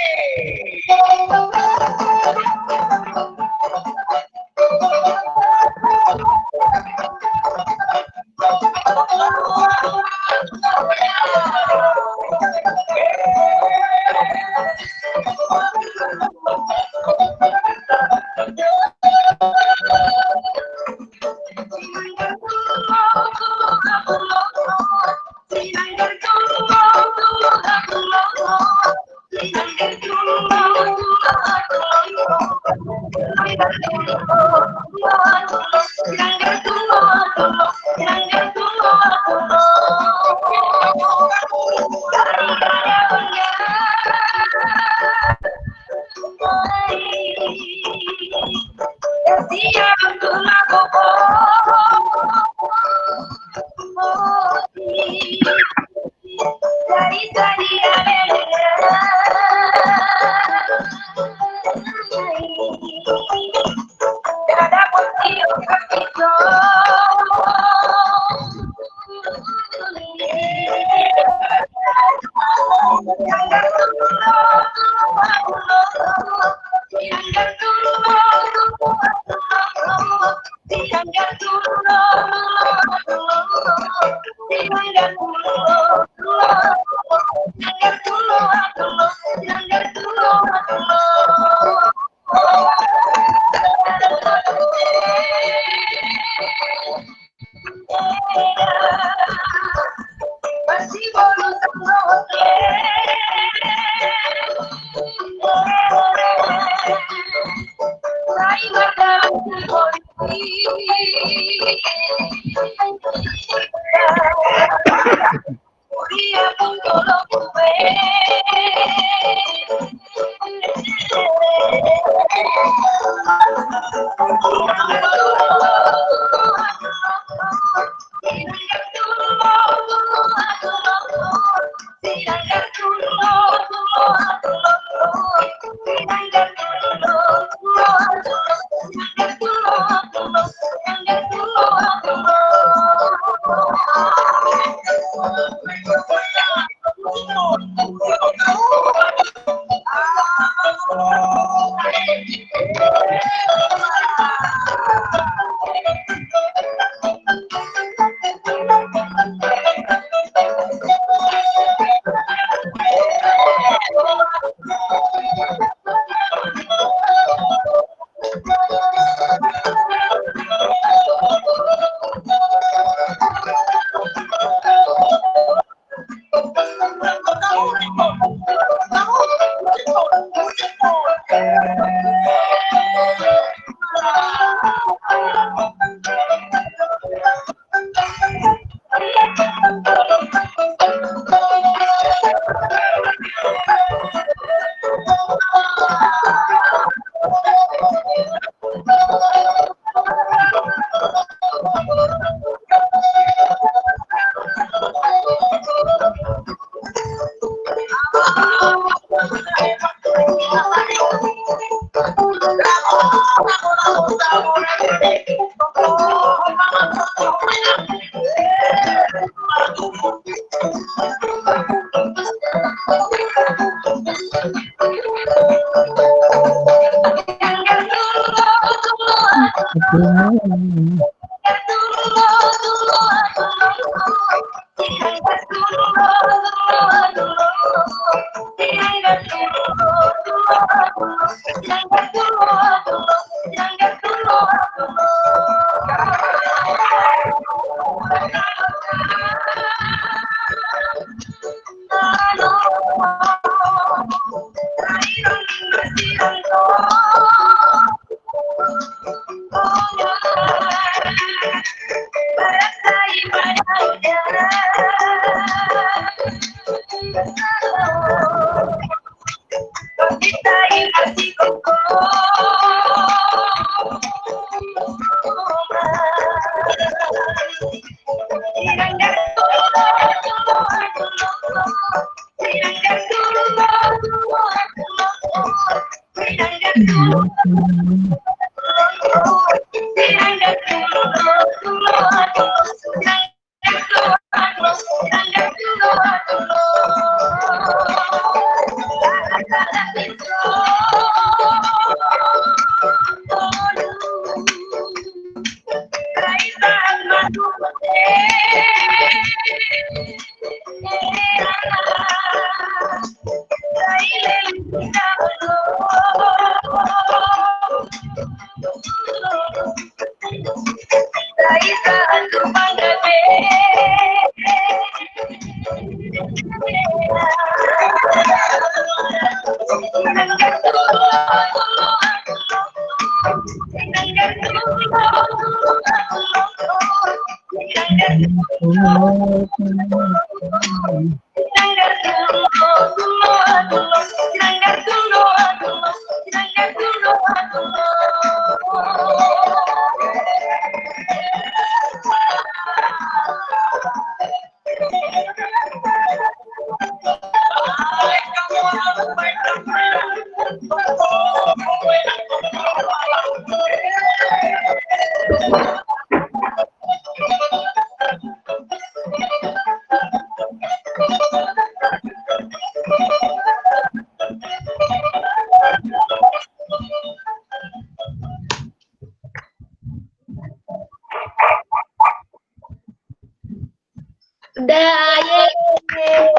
Udah, yeay.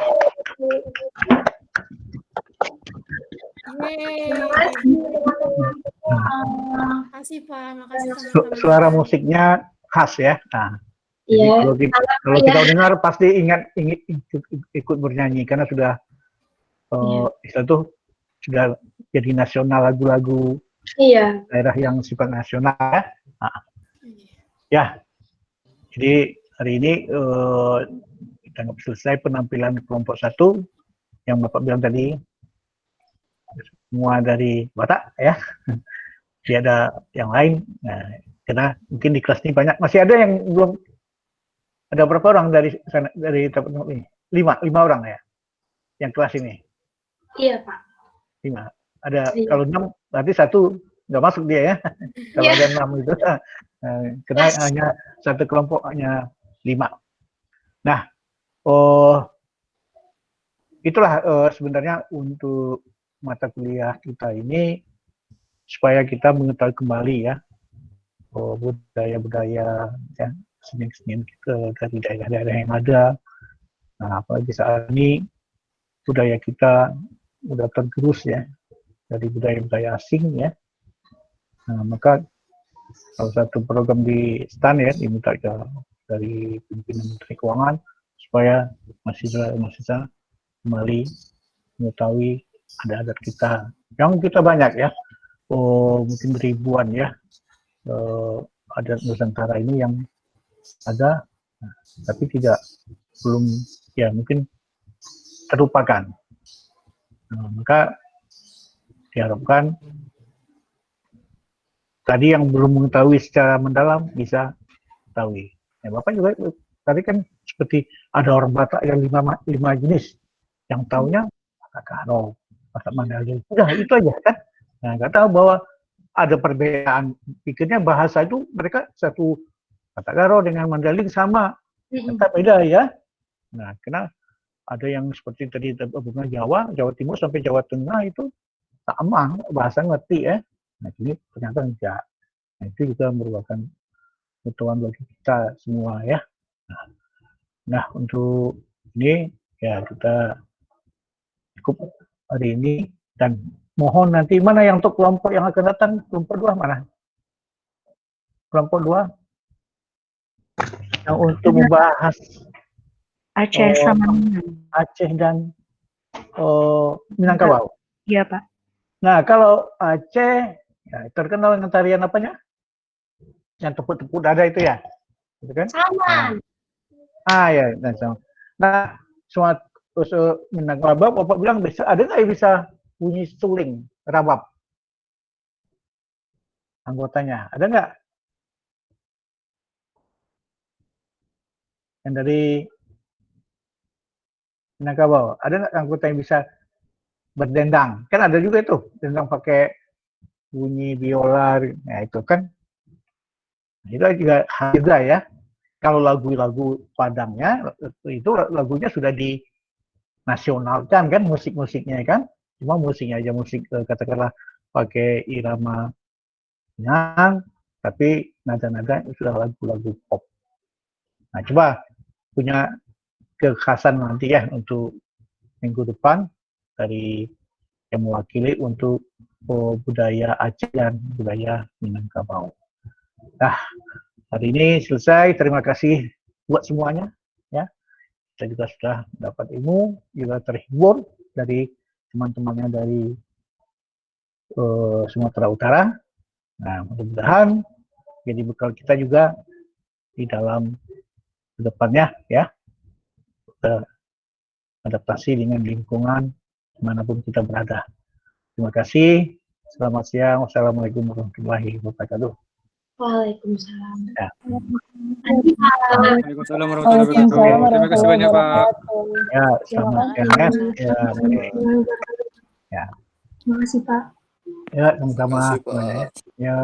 Makasih Pak, makasih Suara teman-teman. musiknya khas ya. Nah, jadi Iya. kalau kita dengar pasti ingin ikut bernyanyi karena sudah istilah itu sudah jadi nasional, lagu-lagu Iya. daerah yang sifat nasional ya. Nah, ya. Jadi hari ini kita selesai penampilan kelompok 1 yang Bapak bilang tadi, semua dari Batak ya. Tidak ada yang lain. Nah, karena mungkin di kelas ini banyak, masih ada yang belum. Ada berapa orang dari sana, dari tempat ini? 5 orang ya, yang kelas ini. Iya Pak. 5. Ada Iya. kalau 6 berarti 1 nggak masuk dia ya. Kalau ada 6 itu, karena hanya satu kelompok hanya 5. Nah, itulah sebenarnya untuk mata kuliah kita ini supaya kita mengetahui kembali ya budaya-budaya ya, seni-seni dari daerah-daerah yang ada. Nah, apalagi saat ini budaya kita sudah tergerus ya dari budaya-budaya asing ya. Nah, maka salah satu program di STAN ya diminta dari pimpinan Menteri Keuangan supaya mahasiswa kembali mengetahui adat-adat kita. Yang kita banyak ya, mungkin ribuan ya adat Nusantara ini yang ada, tapi belum ya mungkin terlupakan. Nah, maka diharapkan tadi yang belum mengetahui secara mendalam bisa ketahui. Ya, Bapak juga tadi kan seperti ada orang Batak yang 5 jenis, yang taunya Batak Karo, Batak Mandailing, udah itu aja kan. Nah, nggak tahu bahwa ada perbedaan, pikirnya bahasa itu mereka satu Batak Karo dengan Mandailing sama, ternyata beda ya. Nah, karena ada yang seperti tadi hubungan Jawa Timur sampai Jawa Tengah itu sama bahasa ngerti ya. Nah, ini ternyata enggak. Nah, itu juga merupakan pengetahuan bagi kita semua ya. Nah, untuk ini ya kita cukup hari ini, dan mohon nanti mana yang untuk kelompok yang akan datang, kelompok 2 mana? Kelompok 2 yang untuk membahas Aceh sama Aceh dan Minangkabau. Iya Pak. Nah, kalau Aceh ya, terkenal dengan tarian apanya? Yang tepuk-tepuk dada itu ya, gitu kan? Sama. Ya, sama. Nah, semua Minangkabau, Bapak bilang bisa, ada nggak yang bisa bunyi suling, rabab? Anggotanya, ada nggak? Yang dari Minangkabau, ada nggak anggota yang bisa berdendang? Kan ada juga itu, dendang pakai bunyi biola, nah itu kan. Itu juga juga ya. Kalau lagu-lagu Padangnya, itu lagunya sudah dinasionalkan kan, musik-musiknya kan. Cuma musiknya aja musik katakanlah pakai irama yang, tapi nada-nada sudah lagu-lagu pop. Nah, coba punya kekhasan nanti ya untuk minggu depan dari yang mewakili untuk budaya Aceh dan budaya Minangkabau. Nah, hari ini selesai. Terima kasih buat semuanya. Ya, kita juga sudah dapat ilmu, juga terhibur dari teman-temannya dari Sumatera Utara. Nah, mudah-mudahan jadi bekal kita juga di dalam kedepannya ya, adaptasi dengan lingkungan dimanapun kita berada. Terima kasih. Selamat siang. Wassalamualaikum warahmatullahi wabarakatuh. Waalaikumsalam. Ya. Waalaikumsalam warahmatullahi wabarakatuh. Terima kasih banyak Pak. Ya, selamat siang ya. Ya, oke. Ya. Terima kasih, Pak. Ya, sama-sama. Terima kasih, Pak. Ya.